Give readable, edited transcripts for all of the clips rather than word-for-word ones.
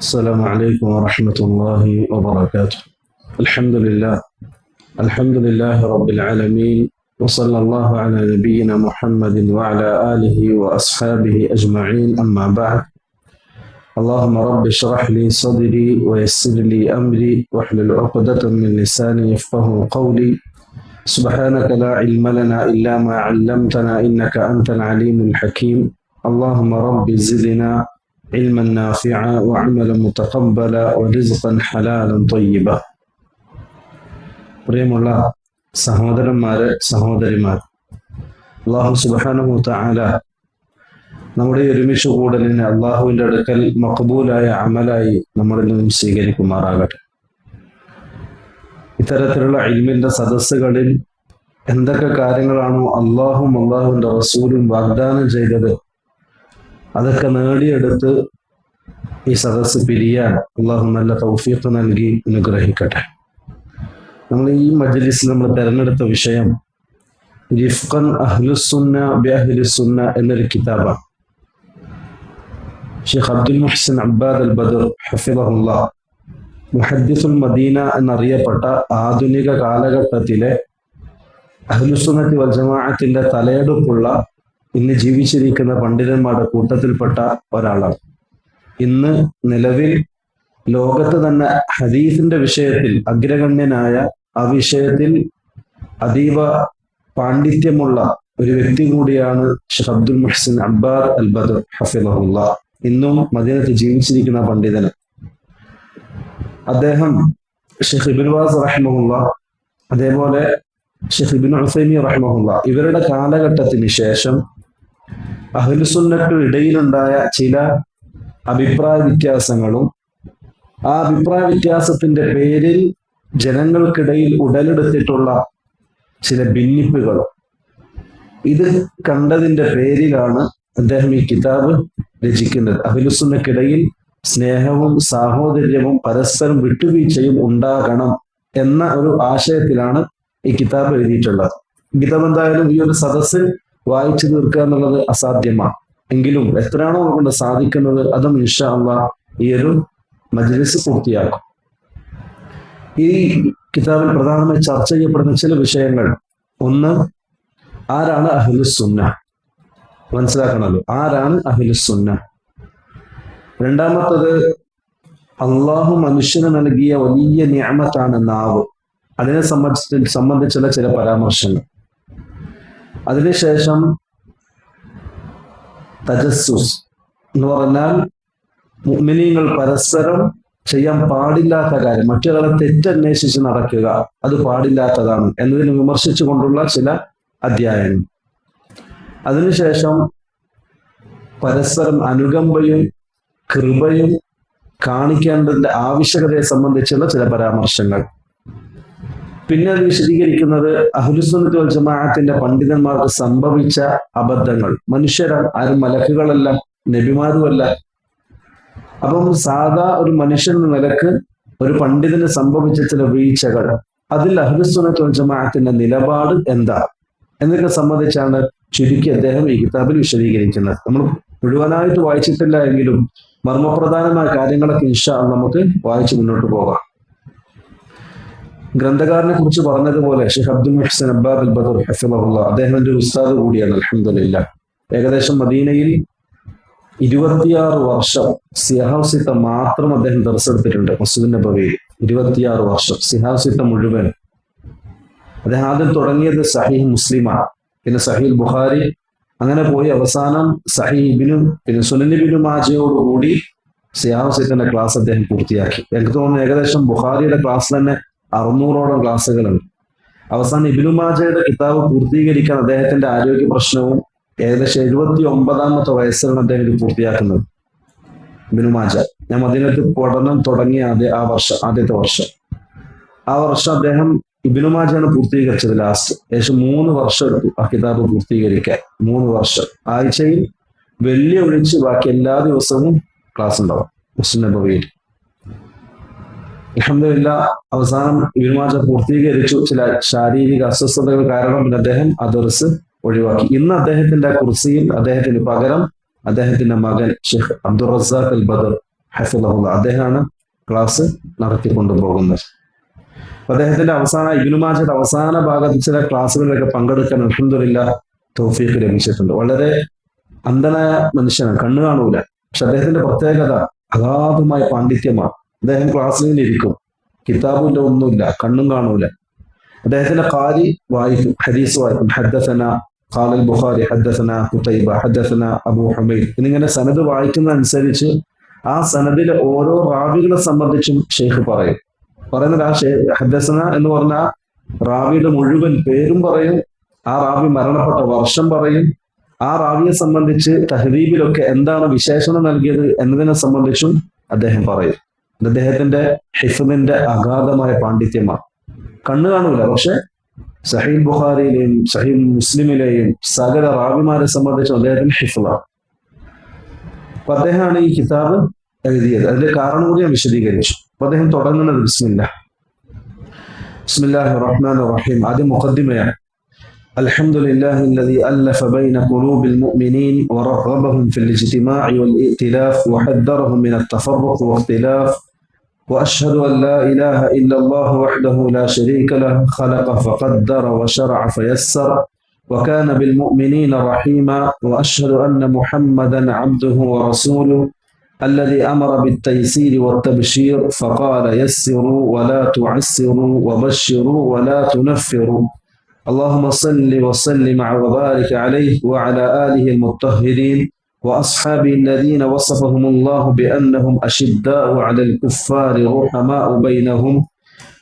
السلام عليكم ورحمة الله وبركاته. الحمد لله. الحمد لله رب العالمين، وصلى الله على نبينا محمد وعلى آله وأصحابه أجمعين، أما بعد. اللهم رب اشرح لي صدري ويسر لي أمري واحلل عقدة من لساني يفقه قولي. سبحانك لا علم لنا إلا ما علمتنا إنك أنت العليم الحكيم. اللهم رب زدنا علما نافعا وعملا متقبلا ورزقا حلالا طيبا. പ്രിയമുള്ള സഹോദരന്മാരെ, സഹോദരിമാർ, അല്ലാഹു സുബ്ഹാനഹു തആല നമ്മുടെ ഒരുമിച്ച് കൂടലിനെ അള്ളാഹുവിൻ്റെ അടുക്കൽ മഖബൂലായ അമലായി നമ്മളിൽ നിന്നും സ്വീകരിക്കുമാറാകട്ടെ. ഇത്തരത്തിലുള്ള ഇൽമിന്റെ സദസ്സുകളിൽ എന്തൊക്കെ കാര്യങ്ങളാണോ അള്ളാഹും അള്ളാഹുവിൻ്റെ റസൂലും വാഗ്ദാനം ചെയ്തത്, അതൊക്കെ നേടിയെടുത്ത് ഈ സദസ്സ് പിരിയാൻ അള്ളാഹു നല്ല തൗഫീഖ് നൽകി അനുഗ്രഹിക്കട്ടെ. നമ്മൾ ഈ മജ്ലിസിൽ നമ്മൾ തിരഞ്ഞെടുത്ത വിഷയം റിഫ്ഖൻ അഹ്ലുസുന്ന ബി അഹ്ലിസുന്ന എന്നൊരു കിതാബാണ്. ഷെയ്ഖ് അബ്ദുൽ മുഹ്സിൻ അബ്ബാദ് അൽ ബദർ ഹഫിളഹുല്ലാഹ്, മുഹദ്ദിസുൽ മദീന എന്നറിയപ്പെട്ട ആധുനിക കാലഘട്ടത്തിലെ അഹ്ലുസുന്നത്തി വൽ ജമാഅത്തിന്റെ തലയെടുപ്പുള്ള ഇന്ന് ജീവിച്ചിരിക്കുന്ന പണ്ഡിതന്മാരുടെ കൂട്ടത്തിൽപ്പെട്ട ഒരാളാണ്. ഇന്ന് നിലവിൽ ലോകത്ത് തന്നെ ഹദീസിന്റെ വിഷയത്തിൽ അഗ്രഗണ്യനായ, ആ വിഷയത്തിൽ അതീവ പാണ്ഡിത്യമുള്ള ഒരു വ്യക്തി കൂടിയാണ് ഷെയ്ഖ് അബ്ദുൽ മുഹ്സിൻ അബ്ബാദ് അൽ ബദർ ഹഫിളഹുല്ലാഹ്. ഇന്നും മദീനത്ത് ജീവിച്ചിരിക്കുന്ന പണ്ഡിതന്. അദ്ദേഹം ഷെയ്ഖ് ഇബ്നു ബാസ് റഹിമഹുല്ലാഹ്, അതേപോലെ ഷെയ്ഖ് ഇബ്നു ഉസൈമീൻ റഹിമഹുല്ലാഹ്, ഇവരുടെ കാലഘട്ടത്തിന് ശേഷം അഹ്ലുസുന്നത്തിന് ഇടയിലുണ്ടായ ചില അഭിപ്രായ വ്യത്യാസങ്ങളും ആ അഭിപ്രായ വ്യത്യാസത്തിന്റെ പേരിൽ ജനങ്ങൾക്കിടയിൽ ഉടലെടുത്തിട്ടുള്ള ചില ഭിന്നിപ്പുകളും, ഇത് കണ്ടതിന്റെ പേരിലാണ് അദ്ദേഹം ഈ കിതാബ് രചിക്കുന്നത്. അഹ്ലുസുന്നക്കിടയിൽ സ്നേഹവും സാഹോദര്യവും പരസ്പരം വിട്ടുവീഴ്ചയും ഉണ്ടാകണം എന്ന ഒരു ആശയത്തിലാണ് ഈ കിതാബ് എഴുതിയിട്ടുള്ളത്. കിതാബ് എന്തായാലും ഈ ഒരു സദസ്സിൽ വായിച്ചു തീർക്കുക എന്നുള്ളത് അസാധ്യമാണ്. എങ്കിലും എത്രയാണോ കൊണ്ട് സാധിക്കുന്നത് അതും ഇൻഷാ അല്ലാഹ് ഈ ഒരു മജ്ലിസ് പൂർത്തിയാക്കും. ഈ കിതാബിൽ പ്രധാനമായി ചർച്ച ചെയ്യപ്പെടുന്ന ചില വിഷയങ്ങൾ, ഒന്ന്, ആരാണ് അഹ്ലുസുന്ന, മനസ്സിലാക്കണമല്ലോ, ആരാണ് അഹ്ലുസുന്ന. രണ്ടാമത്തത്, അള്ളാഹു മനുഷ്യന് നൽകിയ വലിയ നിഅമത്താണ് നാവ്, അതിനെ സംബന്ധിച്ചുള്ള ചില പരാമർശങ്ങൾ. അതിനുശേഷം തജസ്സുസ് എന്ന് പറഞ്ഞാൽ മുഅ്മിനീങ്ങൾ പരസ്പരം ചെയ്യാൻ പാടില്ലാത്ത കാര്യം, മറ്റൊരാളെ തെറ്റന്വേഷിച്ച് നടക്കുക, അത് പാടില്ലാത്തതാണ് എന്നതിനെ വിമർശിച്ചുകൊണ്ടുള്ള ചില അധ്യായങ്ങൾ. അതിനുശേഷം പരസ്പരം അനുകമ്പയും കൃപയും കാണിക്കേണ്ടതിന്റെ ആവശ്യകതയെ സംബന്ധിച്ചുള്ള ചില പരാമർശങ്ങൾ. പിന്നെ അത് വിശദീകരിക്കുന്നത് അഹ്ലുസുന്നത്ത് വൽ ജമാഅത്തിന്റെ പണ്ഡിതന്മാർക്ക് സംഭവിച്ച അബദ്ധങ്ങൾ. മനുഷ്യരാണ്, ആരും മലക്കുകളല്ല, നബിമാരുമല്ല. അപ്പം സാധാ ഒരു മനുഷ്യന്റെ നിലക്ക് ഒരു പണ്ഡിതന് സംഭവിച്ച ചില വീഴ്ചകൾ, അതിൽ അഹ്ലുസുന്നത്ത് വൽ ജമാഅത്തിന്റെ നിലപാട് എന്താ എന്നൊക്കെ സംബന്ധിച്ചാണ് ചുരുക്കി അദ്ദേഹം ഈ കിതാബിൽ വിശദീകരിക്കുന്നത്. നമ്മൾ മുഴുവനായിട്ട് വായിച്ചിട്ടില്ല എങ്കിലും മർമ്മപ്രധാനമായ കാര്യങ്ങളൊക്കെ ഇൻഷാ അല്ലാഹ് നമുക്ക് വായിച്ച് മുന്നോട്ട് പോകാം. ഗ്രന്ഥകാരനെ കുറിച്ച് പറഞ്ഞതുപോലെ ഷെയ്ഖ് അബ്ദുൽ മുഹ്സിൻ അബ്ബാദ് അൽ ബദർ ഹഫിളഹുല്ലാഹ് അദ്ദേഹത്തിന്റെ ഉസ്താദ് കൂടിയാണ്. അൽഹംദുലില്ലാഹ്. ഏകദേശം മദീനയിൽ 26 വർഷം സിഹാവ് സിത്ത മാത്രം അദ്ദേഹം ദർസ് എടുത്തിട്ടുണ്ട്. മസ്ജിദ് നബവിയിൽ 26 വർഷം സിഹാവ് സിത്ത മുഴുവൻ. അദ്ദേഹം ആദ്യം തുടങ്ങിയത് സഹീഹ് മുസ്ലിമാണ്, പിന്നെ സഹീഹ് ബുഖാരി, അങ്ങനെ പോയി അവസാനം സഹീഹ് ഇബ്നു, പിന്നെ സുനൻ ഇബ്നു മാജയോടുകൂടി സിഹാവ് സിത്തന്റെ ക്ലാസ് അദ്ദേഹം പൂർത്തിയാക്കി. എനിക്ക് തോന്നുന്നു ഏകദേശം ബുഖാരിയുടെ ക്ലാസ് തന്നെ 600ഓളം ക്ലാസ്സുകളുണ്ട്. അവസാനം ഇബ്നു മാജയുടെ കിതാബ് പൂർത്തീകരിക്കാൻ അദ്ദേഹത്തിന്റെ ആരോഗ്യ പ്രശ്നവും ഏകദേശം 79ാമത്തെ വയസ്സിലാണ് അദ്ദേഹം ഇത് പൂർത്തിയാക്കുന്നത്. ഇബ്നു മാജ, ഞാൻ മദീനത്ത് പഠനം തുടങ്ങിയ ആദ്യത്തെ വർഷം, ആ വർഷം അദ്ദേഹം ഇബ്നു മാജയാണ് പൂർത്തീകരിച്ചത്. ലാസ്റ്റ് ഏകദേശം 3 വർഷം എടുത്തു ആ കിതാബ് പൂർത്തീകരിക്കാൻ. 3 വർഷം. ആഴ്ചയിൽ വെള്ളി ഒഴിച്ച് ബാക്കി എല്ലാ ദിവസവും ക്ലാസ് ഉണ്ടാവും മസ്ജിദ് നബവിയിൽ. അൽഹംദുലില്ലാഹ്. അവസാനം ഇബ്നു മാജ പൂർത്തീകരിച്ചു. ചില ശാരീരിക അസ്വസ്ഥതകൾ കാരണം പിന്നെ അദ്ദേഹം ആ ദർസ് ഒഴിവാക്കി. ഇന്ന് അദ്ദേഹത്തിന്റെ കുർസിയിൽ അദ്ദേഹത്തിന് പകരം അദ്ദേഹത്തിന്റെ മകൻ ഷെയ്ഖ് അബ്ദുർ റസാഖ് അൽ ബദർ ഹഫിളഹുല്ലാ, അദ്ദേഹമാണ് ക്ലാസ് നടത്തിക്കൊണ്ടുപോകുന്നത്. അദ്ദേഹത്തിന്റെ ഇബ്നു മാജയുടെ അവസാന ഭാഗത്ത് ചില ക്ലാസ്സുകളിലൊക്കെ പങ്കെടുക്കാൻ അൽഹംദുലില്ലാഹ് തൗഫീഖ് ലഭിച്ചിട്ടുണ്ട്. വളരെ അന്ധനായ മനുഷ്യനാണ്, കണ്ണു കാണൂല. പക്ഷെ അദ്ദേഹത്തിന്റെ പ്രത്യേകത അഗാധമായ പാണ്ഡിത്യമാണ്. അദ്ദേഹം ക്ലാസ്സിൽ ഇരിക്കും, കിതാബിന്റെ ഒന്നുമില്ല, കണ്ണും കാണൂല. അദ്ദേഹത്തിന്റെ ഖാരി വായിക്കും, ഹദീസ് വായിക്കും. ഹദ്ദസന ഖാലൽ ബുഖാരി, ഹദ്ദസന ഖുതൈബ, ഹദ്ദസന അബൂ ഹുമൈദ് എന്നിങ്ങനെ സനദ് വായിക്കുന്ന അനുസരിച്ച് ആ സനദിലെ ഓരോ റാവികളെ സംബന്ധിച്ചും ഷെയ്ഖ് പറയും. പറയുന്നത് ആ ഹദ്ദസന എന്ന് പറഞ്ഞ റാവിയുടെ മുഴുവൻ പേരും പറയും, ആ റാവി മരണപ്പെട്ട വർഷം പറയും, ആ റാവിയെ സംബന്ധിച്ച് തഹ്ദീബിലൊക്കെ എന്താണ് വിശേഷണം നൽകിയത് എന്നതിനെ സംബന്ധിച്ചും അദ്ദേഹം പറയും. അദ്ദേഹത്തിന്റെ ഹിഫ്ദിന്റെ അഗാധമായ പാണ്ഡിത്യമാണ്. കണ്ണു കാണൂല, പക്ഷെ സഹീഹ് ബുഖാരിയിലെയും സഹീഹ് മുസ്ലിമിലെയും സകല റാവിമാരെ സംബന്ധിച്ചും അദ്ദേഹത്തിന്റെ ഹിഫ്ദാണ്. അപ്പൊ അദ്ദേഹമാണ് ഈ കിതാബ് എഴുതിയത്. അതിന്റെ കാരണം കൂടി ഞാൻ വിശദീകരിച്ചു. അപ്പൊ അദ്ദേഹം തുടങ്ങുന്നത് ബിസ്മില്ലാഹിർ റഹ്മാനിർ റഹീം. ആദ്യം മുഖദ്ദിമയാണ്. അൽഹംദുലില്ലാഹി الذي ألف بين قلوب المؤمنين ورغبهم في الاجتماع والائتلاف وحذرهم من التفرق واختلاف وأشهد أن لا إله إلا الله وحده لا شريك له خلق فقدر وشرع فيسر وكان بالمؤمنين رحيما وأشهد أن محمدا عبده ورسوله الذي أمر بالتيسير والتبشير فقال يسروا ولا تعسروا وبشروا ولا تنفروا اللهم صل وسلم وبارك عليه وعلى آله المطهرين وأصحابه الذين وصفهم الله بأنهم أشداء على الكفار رحماء بينهم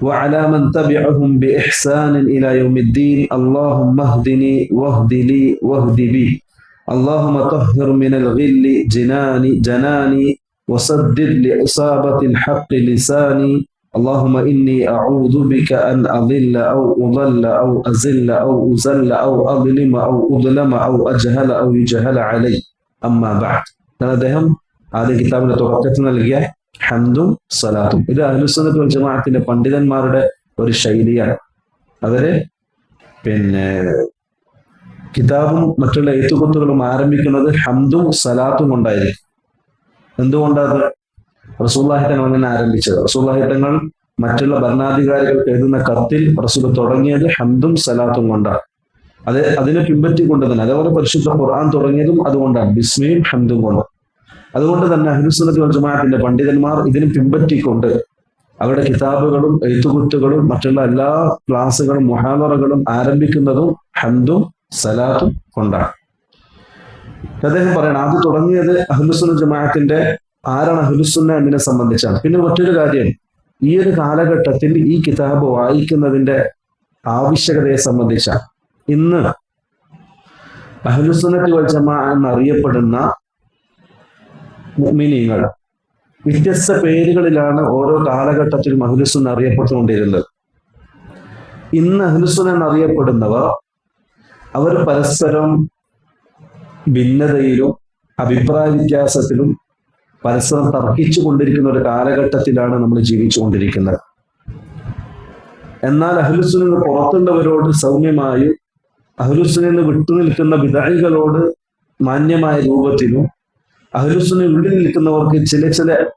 وعلى من تبعهم بإحسان إلى يوم الدين اللهم اهدني واهد لي واهد بي اللهم طهر من الغل جناني وسدد لإصابة الحق لساني اللهم إني أعوذ بك أن أضل أو أضل أو أزل أو أزل أو أظلم أو أظلم أو أجهل أو يجهل علي أما بعد. അദ്ദേഹം ആദ്യ കിതാബിന്റെ തുടക്കത്തിൽ നൽകിയ ഹംദും സലാത്തും ഇത് അഹ്ലുസുന്നത്ത് വൽ ജമാഅത്തിന്റെ പണ്ഡിതന്മാരുടെ ഒരു ശൈലിയാണ്. അവര് കിതാബും മറ്റുള്ള എഴുത്തുകുത്തുകളും ആരംഭിക്കുന്നത് ഹംദും സലാത്തും കൊണ്ടായിരിക്കും. എന്തുകൊണ്ടത്? റസൂലുള്ളാഹി തങ്ങൾ അങ്ങനെ ആരംഭിച്ചത്. റസൂലുള്ളാഹി തങ്ങൾ മറ്റുള്ള ഭരണാധികാരികൾക്ക് എഴുതുന്ന കത്തിൽ റസൂൽ തുടങ്ങിയത് ഹംദും സലാത്തും കൊണ്ടാണ്. അതിനെ പിൻപറ്റിക്കൊണ്ട് തന്നെ, അതേപോലെ പരിശുദ്ധ ഖുർആൻ തുടങ്ങിയതും അതുകൊണ്ടാണ്, ബിസ്മിയും ഹംദും കൊണ്ട്. അതുകൊണ്ട് തന്നെ അഹ്ലുസുന്നത്ത് വൽ ജമാഅത്തിന്റെ പണ്ഡിതന്മാർ ഇതിനെ പിൻപറ്റിക്കൊണ്ട് അവരുടെ കിതാബുകളും എഴുത്തുകുത്തുകളും മറ്റുള്ള എല്ലാ ക്ലാസുകളും മുഹാദറകളും ആരംഭിക്കുന്നതും ഹംദും സലാത്തും കൊണ്ടാണ്. അദ്ദേഹം പറയണം, ആദ്യം തുടങ്ങിയത് അഹ്ലുസുന്നത്ത് ജമാഅത്തിന്റെ ആരാണ് അഹ്ലുസുന്ന എന്നതിനെ സംബന്ധിച്ചാണ്. പിന്നെ മറ്റൊരു കാര്യം, ഈ ഒരു കാലഘട്ടത്തിൽ ഈ കിതാബ് വായിക്കുന്നതിന്റെ ആവശ്യകതയെ സംബന്ധിച്ചാണ്. ഇന്ന് അഹ്ലുസുന്നത്ത് വൽ ജമാഅ എന്നറിയപ്പെടുന്ന മുഅ്മിനീങ്ങൾ വ്യത്യസ്ത പേരുകളിലാണ് ഓരോ കാലഘട്ടത്തിലും അഹ്ലുസുന്ന അറിയപ്പെട്ടുകൊണ്ടിരുന്നത്. ഇന്ന് അഹ്ലുസുന്ന എന്നറിയപ്പെടുന്നവർ അവർ പരസ്പരം ഭിന്നതയിലും അഭിപ്രായ വ്യത്യാസത്തിലും പരസ്പരം തർക്കിച്ചു കൊണ്ടിരിക്കുന്ന ഒരു കാലഘട്ടത്തിലാണ് നമ്മൾ ജീവിച്ചുകൊണ്ടിരിക്കുന്നത്. എന്നാൽ അഹ്ലുസുന്നയിൽ പുറത്തുള്ളവരോട് സൗമ്യമായും അഹ്ലുസുന്നയിൽ വിട്ടുനിൽക്കുന്ന ബിദ്അകളോട് മാന്യമായ രൂപത്തിലും അഹ്ലുസുന്നയിൽ ഉള്ളിൽ നിൽക്കുന്നവർക്ക് ചില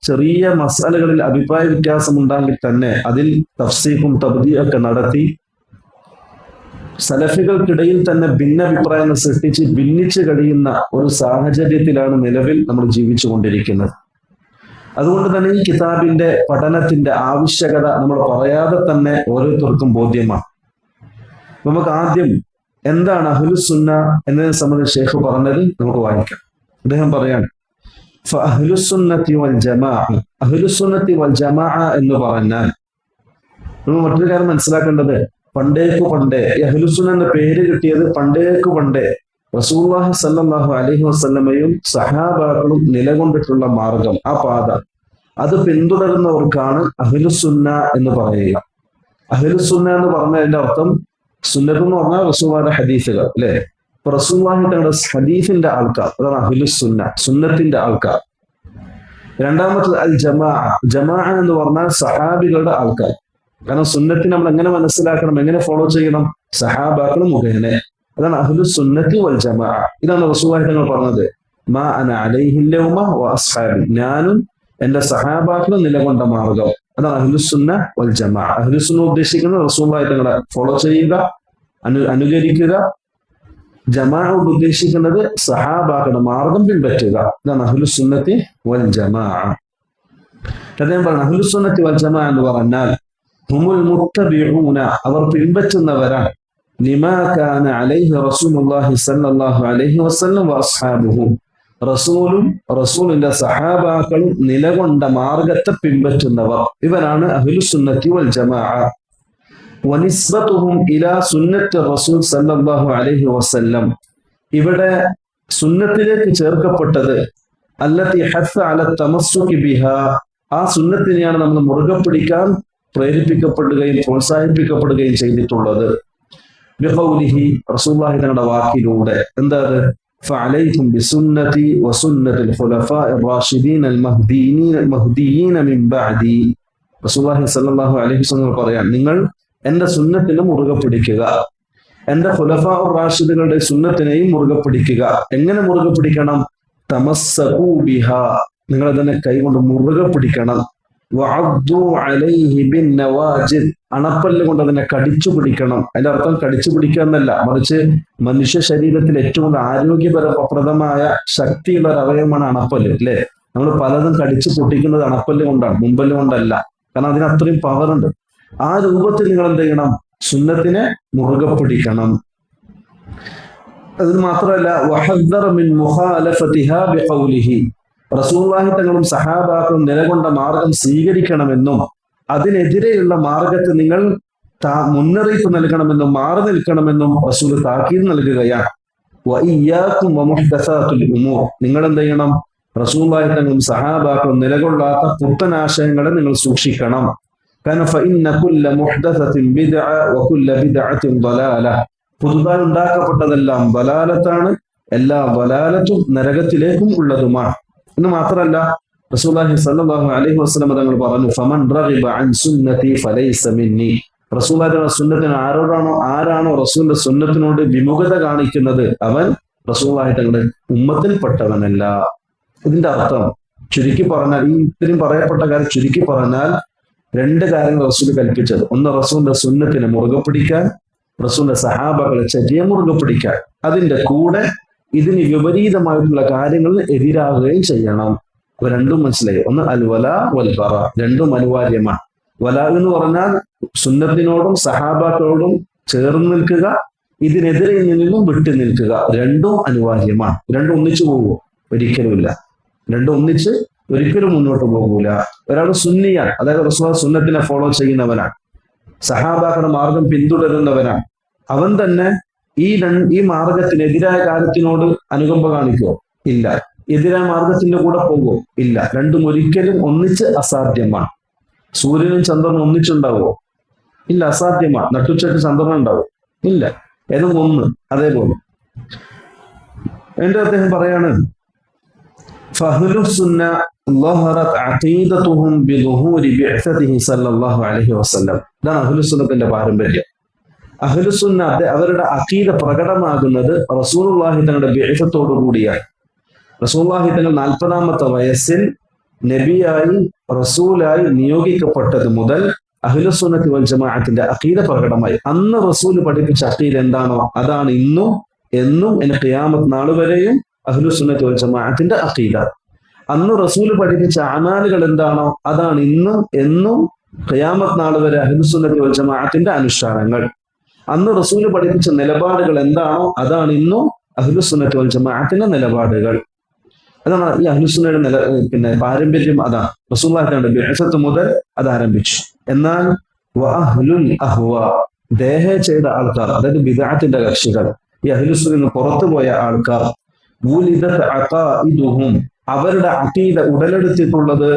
ചെറിയ മസാലകളിൽ അഭിപ്രായ വ്യത്യാസം ഉണ്ടെങ്കിൽ തന്നെ അതിൽ തഫ്സീഖും തബ്ദീഅൊക്കെ നടത്തി സലഫികൾക്കിടയിൽ തന്നെ ഭിന്നാഭിപ്രായങ്ങൾ സൃഷ്ടിച്ച് ഭിന്നിച്ച് കഴിയുന്ന ഒരു സാഹചര്യത്തിലാണ് നിലവിൽ നമ്മൾ ജീവിച്ചു കൊണ്ടിരിക്കുന്നത്. അതുകൊണ്ട് തന്നെ ഈ കിതാബിന്റെ പഠനത്തിന്റെ ആവശ്യകത നമ്മൾ പറയാതെ തന്നെ ഓരോരുത്തർക്കും ബോധ്യമാണ്. നമുക്ക് ആദ്യം എന്താണ് അഹ്ലുസുന്ന എന്നതിനെ സംബന്ധിച്ച് ഷെയ്ഖ് പറഞ്ഞത് നമുക്ക് വായിക്കാം. അദ്ദേഹം പറയാണ്, അഹ്ലുസുന്നത്തി വൽ ജമാഅ, അഹ്ലുസുന്നത്തി വൽ ജമാഅ എന്ന് പറഞ്ഞാൽ നമ്മൾ മറ്റൊരു കാര്യം മനസ്സിലാക്കേണ്ടത്, പണ്ടേ അഹ്ലുസുന്ന എന്ന പേര് കിട്ടിയത് പണ്ടേ റസൂലുള്ളാഹി സ്വല്ലല്ലാഹു അലൈഹി വസല്ലമയും സഹാബാക്കളും നിലകൊണ്ടിട്ടുള്ള മാർഗം, ആ പാത, അത് പിന്തുടരുന്നവർക്കാണ് അഹ്ലുസുന്ന എന്ന് പറയുക. അഹ്ലുസുന്ന എന്ന് പറഞ്ഞതിന്റെ അർത്ഥം, സുന്നത്ത് എന്ന് പറഞ്ഞാൽ റസൂലുള്ളാഹിയുടെ ഹദീസുകൾ അല്ലെ. അപ്പൊ റസൂലുള്ളാഹി തങ്ങളുടെ ഹദീസിന്റെ ആൾക്കാർ, അതാണ് അഹ്ലുസുന്ന, സുന്നത്തിന്റെ ആൾക്കാർ. രണ്ടാമത്തത് അൽ ജമാഅ, ജമാഅ എന്ന് പറഞ്ഞാൽ സഹാബികളുടെ ആൾക്കാർ. കാരണം സുന്നത്തിനെ നമ്മൾ എങ്ങനെ മനസ്സിലാക്കണം, എങ്ങനെ ഫോളോ ചെയ്യണം? സഹാബാക്കൾ മുഖേന. അതാണ് അഹ്ലുസുന്നത്തി വൽ ജമാഅ. ഇതാണ് റസൂലുള്ളാഹി തങ്ങൾ പറഞ്ഞത്, മാ അന അലൈഹിൽ യൗമ വ അസ്ഹാബി, ഞാനും എന്റെ സഹാബാക്കൾ നിലകൊണ്ട മാർഗം. അതാണ് അഹ്ലുസുന്ന വൽ ജമാഅ. അഹ്ലുസുന്ന ഉദ്ദേശിക്കുന്നത് റസൂലുള്ളാഹി തങ്ങളെ ഫോളോ ചെയ്യുക, അനുകരിക്കുക. ജമാഅത്ത് ഉദ്ദേശിക്കുന്നത് സഹാബാക്കളുടെ മാർഗം പിൻപറ്റുക. ഇതാണ് അഹ്ലുസുന്നത്തി വൽ ജമാഅ. അദ്ദേഹം പറഞ്ഞു അഹ്ലുസുന്നത്തി വൽ ജമാഅ എന്ന് പറഞ്ഞാൽ ഹുമുൽ മുത്തബിഊന, അവർ പിൻപറ്റുന്നവരാണ്. ലിമാ കാന അലൈഹി റസൂലുള്ളാഹി സ്വല്ലല്ലാഹു അലൈഹി വസല്ലം വഅസ്ഹാബുഹു, റസൂലും റസൂലിന്റെ സഹാബാക്കളും നിലകൊണ്ട മാർഗത്തെ പിൻപറ്റുന്നവർ, ഇവരാണ് അഹ്ലുസുന്നത്തി വൽ ജമാഅ. വനിസ്ബതുഹും ഇലാ സുന്നത്തി റസൂൽ സല്ലല്ലാഹു അലൈഹി വസല്ലം, ഇവിടെ സുന്നത്തിലേക്ക് ചേർക്കപ്പെട്ടത് അല്ലതി ഹസ്സ അല തമസ്സുകി ബിഹാ, ആ സുന്നത്തിനെയാണ് നമ്മൾ മുറുകെ പിടിക്കാൻ പ്രേരിപ്പിക്കപ്പെടുകയും പ്രോത്സാഹിപ്പിക്കപ്പെടുകയും ചെയ്തിട്ടുള്ളത്. ബിഖൗലിഹി, റസൂലുള്ളാഹി തങ്ങളുടെ വാക്കിലൂടെ. എന്താ അത്? ഫഅലൈക്കും ബിസുന്നതി വസുന്നതിൽ ഖുലഫാഇർ റാഷിദീനൽ മഹ്ദിയീന മിൻ ബഅദി. റസൂലുള്ളാഹി സ്വല്ലല്ലാഹു അലൈഹി വസല്ലം പറയാൻ, നിങ്ങൾ എന്റെ സുന്നത്തിനെ മുറുകെ പിടിക്കുക, എന്റെ ഖുലഫാഉർ റാഷിദുകളുടെ സുന്നത്തിനെയും മുറുകെ പിടിക്കുക. എങ്ങനെ മുറുകെ പിടിക്കണം? തമസ്സകൂ ബിഹാ, നിങ്ങൾ അതിനെ കൈകൊണ്ട് മുറുകെ പിടിക്കണം. വഅദ്ദു അലൈഹി ബിന്നവാജിദ്, അണപ്പല്ല് കൊണ്ട് അതിനെ കടിച്ചു പിടിക്കണം. അതിന്റെ അർത്ഥം കടിച്ചു പിടിക്കുക എന്നല്ല, മറിച്ച് മനുഷ്യ ശരീരത്തിൽ ഏറ്റവും ആരോഗ്യപ്രദമായ ശക്തിയുള്ള ഒരു അവയവമാണ് അണപ്പല്ല്, അല്ലെ? നമ്മൾ പലതും കടിച്ചു പൊട്ടിക്കുന്നത് അണപ്പല്ല് കൊണ്ടാണ്, മുമ്പല്ല് കൊണ്ടല്ല. കാരണം അതിന് അത്രയും പവറുണ്ട്. ആ രൂപത്തിൽ നിങ്ങൾ എന്ത് ചെയ്യണം? സുന്നത്തിനെ മുറുകെ പിടിക്കണം. അതിന് മാത്രമല്ല വഹദ്ദറ മിൻ മുഖാലഫതിഹാ ബിഖൗലിഹി, റസൂലുള്ളാഹി തങ്ങളും സഹാബാക്കളും നിലകൊണ്ട മാർഗം സ്വീകരിക്കണമെന്നും അതിനെതിരെയുള്ള മാർഗത്തെ നിങ്ങൾ മുന്നറിയിപ്പ് നൽകണമെന്നും മാറി നിൽക്കണമെന്നും റസൂൽ താക്കീത് നൽകുകയാണ്. വഇയ്യാകും വമുഹ്ദസാത്തുൽ ഉമൂർ, നിങ്ങൾ എന്ത് ചെയ്യണം? റസൂലുള്ളാഹി തങ്ങളും സഹാബാക്കളും നിലകൊള്ളാത്ത പുത്തനാശയങ്ങളെ നിങ്ങൾ സൂക്ഷിക്കണം. കാരണം ഫഇന്ന കുല്ല മുഹ്ദസത്തിൻ ബിദ്അ വകുല്ല ബിദ്അത്തിൻ ളലാല, പുതുതായി ഉണ്ടാക്കപ്പെട്ടതെല്ലാം ബലാലത്താണ്, എല്ലാ ബലാലത്തും നരകത്തിലേക്കും ഉള്ളതുമാണ്. എന്ന് മാത്രമല്ല റസൂലുള്ളാഹി സ്വല്ലല്ലാഹു അലൈഹി വസല്ലം തങ്ങൾ പറഞ്ഞു, ഫമൻ റഗിബ അൻ സുന്നതി ഫലൈസ മിന്നി, റസൂലുള്ളാഹിയുടെ സുന്നത്തിന് ആരാണോ റസൂലിന്റെ സുന്നത്തിനോട് വിമുഖത കാണിക്കുന്നത്, അവൻ റസൂലുള്ളാഹി തങ്ങളുടെ ഉമ്മത്തിൽപ്പെട്ടവനല്ല. ഇതിന്റെ അർത്ഥം ചുരുക്കി പറഞ്ഞാൽ, ഈ ഇത്രയും പറയപ്പെട്ട കാര്യം ചുരുക്കി പറഞ്ഞാൽ, രണ്ട് കാര്യങ്ങൾ റസൂൽ കൽപ്പിച്ചത്. ഒന്ന്, റസൂലിന്റെ സുന്നത്തിനെ മുറുകെ പിടിക്കാൻ, റസൂലിന്റെ സഹാബകളെ ചര്യ മുറുകെ പിടിക്കാൻ. അതിന്റെ കൂടെ ഇതിന് വിപരീതമായിട്ടുള്ള കാര്യങ്ങളിൽ എതിരാകുകയും ചെയ്യണം. അപ്പൊ രണ്ടും മനസ്സിലായി. ഒന്ന് അൽ വല വൽ ബറ, രണ്ടും അനിവാര്യമാണ്. വല എന്ന് പറഞ്ഞാൽ സുന്നത്തിനോടും സഹാബാക്കളോടും ചേർന്ന് നിൽക്കുക, ഇതിനെതിരെ നിന്നും വിട്ടു നിൽക്കുക, രണ്ടും അനിവാര്യമാണ്. രണ്ടും ഒന്നിച്ചു പോകുമോ? ഒരിക്കലുമില്ല. രണ്ടും ഒന്നിച്ച് ഒരിക്കലും മുന്നോട്ട് പോകൂല. ഒരാൾ സുന്നിയാണ്, അതായത് റസൂലുള്ളാഹി സുന്നത്തിനെ ഫോളോ ചെയ്യുന്നവനാണ്, സഹാബാക്കളുടെ മാർഗം പിന്തുടരുന്നവനാണ്. അവൻ തന്നെ ഈ മാർഗത്തിനെതിരായ കാര്യത്തിനോട് അനുകമ്പ കാണിക്കുമോ? ഇല്ല. എതിരായ മാർഗത്തിന്റെ കൂടെ പോകുമോ? ഇല്ല. രണ്ടും ഒരിക്കലും ഒന്നിച്ച് അസാധ്യമാണ്. സൂര്യനും ചന്ദ്രനും ഒന്നിച്ചുണ്ടാവുമോ? ഇല്ല, അസാധ്യമാണ്. നട്ടുച്ചയ്ക്ക് ചന്ദ്രൻ ഉണ്ടാവും? ഇല്ല. ഏതും ഒന്ന്. അതേപോലെ എന്റെ അദ്ദേഹം പറയാണ്, ഫഹ്ലുസുന്ന ളഹറത് അഖീദതുഹും ബിളുഹൂരി ബിഅസതിഹി സല്ലല്ലാഹു അലൈഹി വസല്ലം. ഇതാണ് അഹ്ലുസുന്നത്തിന്റെ പാരമ്പര്യം. അഹ്ലുസുന്ന അവരുടെ അഖീദ പ്രകടമാകുന്നത് റസൂലുള്ളാഹി തങ്ങളുടെ ബിഅസത്തോടു കൂടിയാണ്. റസൂലുള്ളാഹി തങ്ങൾ 40-ാമത്തെ വയസ്സിൽ നബിയായി റസൂലായി നിയോഗിക്കപ്പെട്ടത് മുതൽ അഹ്ലുസുന്നത്തി വൽ ജമാഅത്തിന്റെ അഖീദ പ്രകടമായി. അന്ന് റസൂൽ പഠിപ്പിച്ച അഖീദ എന്താണോ അതാണ് ഇന്നും എന്നും എന്നെ ഖിയാമത്ത് നാൾ വരെയും അഹ്ലുസുന്നത്തി വൽ ജമാഅത്തിന്റെ അഖീദ. അന്ന് റസൂൽ പഠിപ്പിച്ച അമാലുകൾ എന്താണോ അതാണ് ഇന്നും എന്നും ഖിയാമത്ത് നാൾ വരെ അഹ്ലുസുന്നത്തി വൽ ജമാഅത്തിന്റെ അനുഷ്ഠാനങ്ങൾ. അന്ന് റസൂൽ പഠിപ്പിച്ച നിലപാടുകൾ എന്താണോ അതാണ് ഇന്നും അഹ്ലുസുന്നത്തി വൽ ജമാഅത്തിന്റെ നിലപാടുകൾ. അതാണ് ഈ അഹ്ലുസുന്നയുടെ പാരമ്പര്യം. അതാണ് റസൂലുള്ളാഹി തങ്ങളുടെ ബിഅസത്ത് മുതൽ അത് ആരംഭിച്ചു. എന്നാൽ വഅഹ്ലുൽ അഹ്വാ, ദേഹ ചെയ്ത ആൾക്കാർ, അതായത് ബിദ്അത്തിന്റെ കക്ഷികൾ, ഈ അഹ്ലുസുന്നയിൽ നിന്ന് പുറത്തു പോയ ആൾക്കാർ, വുലിദത് അഖാഇദുഹും, അവരുടെ അഖീദ ഉടലെടുത്തിട്ടുള്ളത്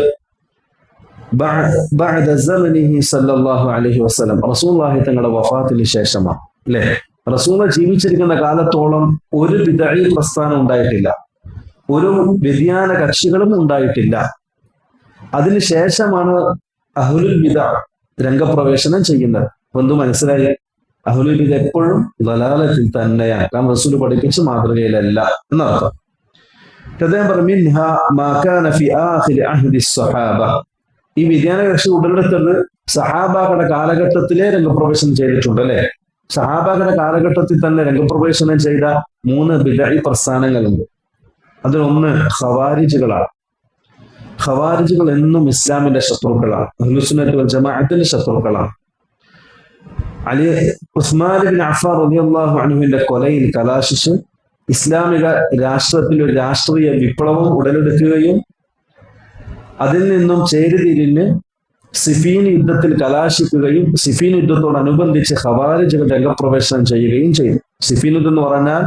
ബഅദ സമനിഹി സല്ലല്ലാഹു അലൈഹി വസല്ലം, റസൂലുള്ളാഹി തങ്ങളുടെ വഫാത്തിന് ശേഷമാണ്. അല്ലെ? റസൂൽ ജീവിച്ചിരിക്കുന്ന കാലത്തോളം ഒരു ബിദ്അഈ പ്രസ്ഥാനം ഉണ്ടായിട്ടില്ല, ഒരു വ്യതിയാന കക്ഷികളും ഉണ്ടായിട്ടില്ല. അതിനുശേഷമാണ് അഹ്ലുൽ ബിദ്അ രംഗപ്രവേശനം ചെയ്യുന്നത്. എന്ത് മനസ്സിലായി? അഹ്ലുൽ ബിദ്അ എപ്പോഴും ദലാലത്തിൽ തന്നെയാണ്. കാരണം റസൂൽ പഠിപ്പിച്ച മാതൃകയിലല്ല എന്നർത്ഥം. അദ്ദേഹം പറഞ്ഞു മിൻഹാ മാ കാന ഫി ആഖിരി അഹ്ദി സ്വഹാബ. ഈ വ്യതിയാന കക്ഷി ഉടലെടുത്തത് സഹാബാകളുടെ കാലഘട്ടത്തിലെ രംഗപ്രവേശനം ചെയ്തിട്ടുണ്ട് അല്ലെ. സഹാബാകളുടെ കാലഘട്ടത്തിൽ തന്നെ രംഗപ്രവേശനം ചെയ്ത 3 ബിദ്അഈ പ്രസ്ഥാനങ്ങളുണ്ട്. അതിലൊന്ന് ഖവാരിജുകളാണ്. ഖവാരിജുകൾ എന്നും ഇസ്ലാമിന്റെ ശത്രുക്കളാണ്, അഹ്ലുസുന്നത്ത് വൽ ജമാഅത്തിന്റെ ശത്രുക്കളാണ്. ഉസ്മാൻ ഇബ്നു അഫ്ഫാൻ റളിയല്ലാഹു അൻഹുവിന്റെ കൊലയിൽ കലാശിച്ച് ഇസ്ലാമിക രാഷ്ട്രത്തിൽ ഒരു രാഷ്ട്രീയ വിപ്ലവം ഉടലെടുക്കുകയും അതിൽ നിന്നും ചേരിതിരിഞ്ഞ് സിഫീൻ യുദ്ധത്തിൽ കലാശിക്കുകയും സിഫീൻ യുദ്ധത്തോടനുബന്ധിച്ച് ഖവാരിജുകൾ രംഗപ്രവേശനം ചെയ്യുകയും ചെയ്തു. സിഫീൻ യുദ്ധം എന്ന് പറഞ്ഞാൽ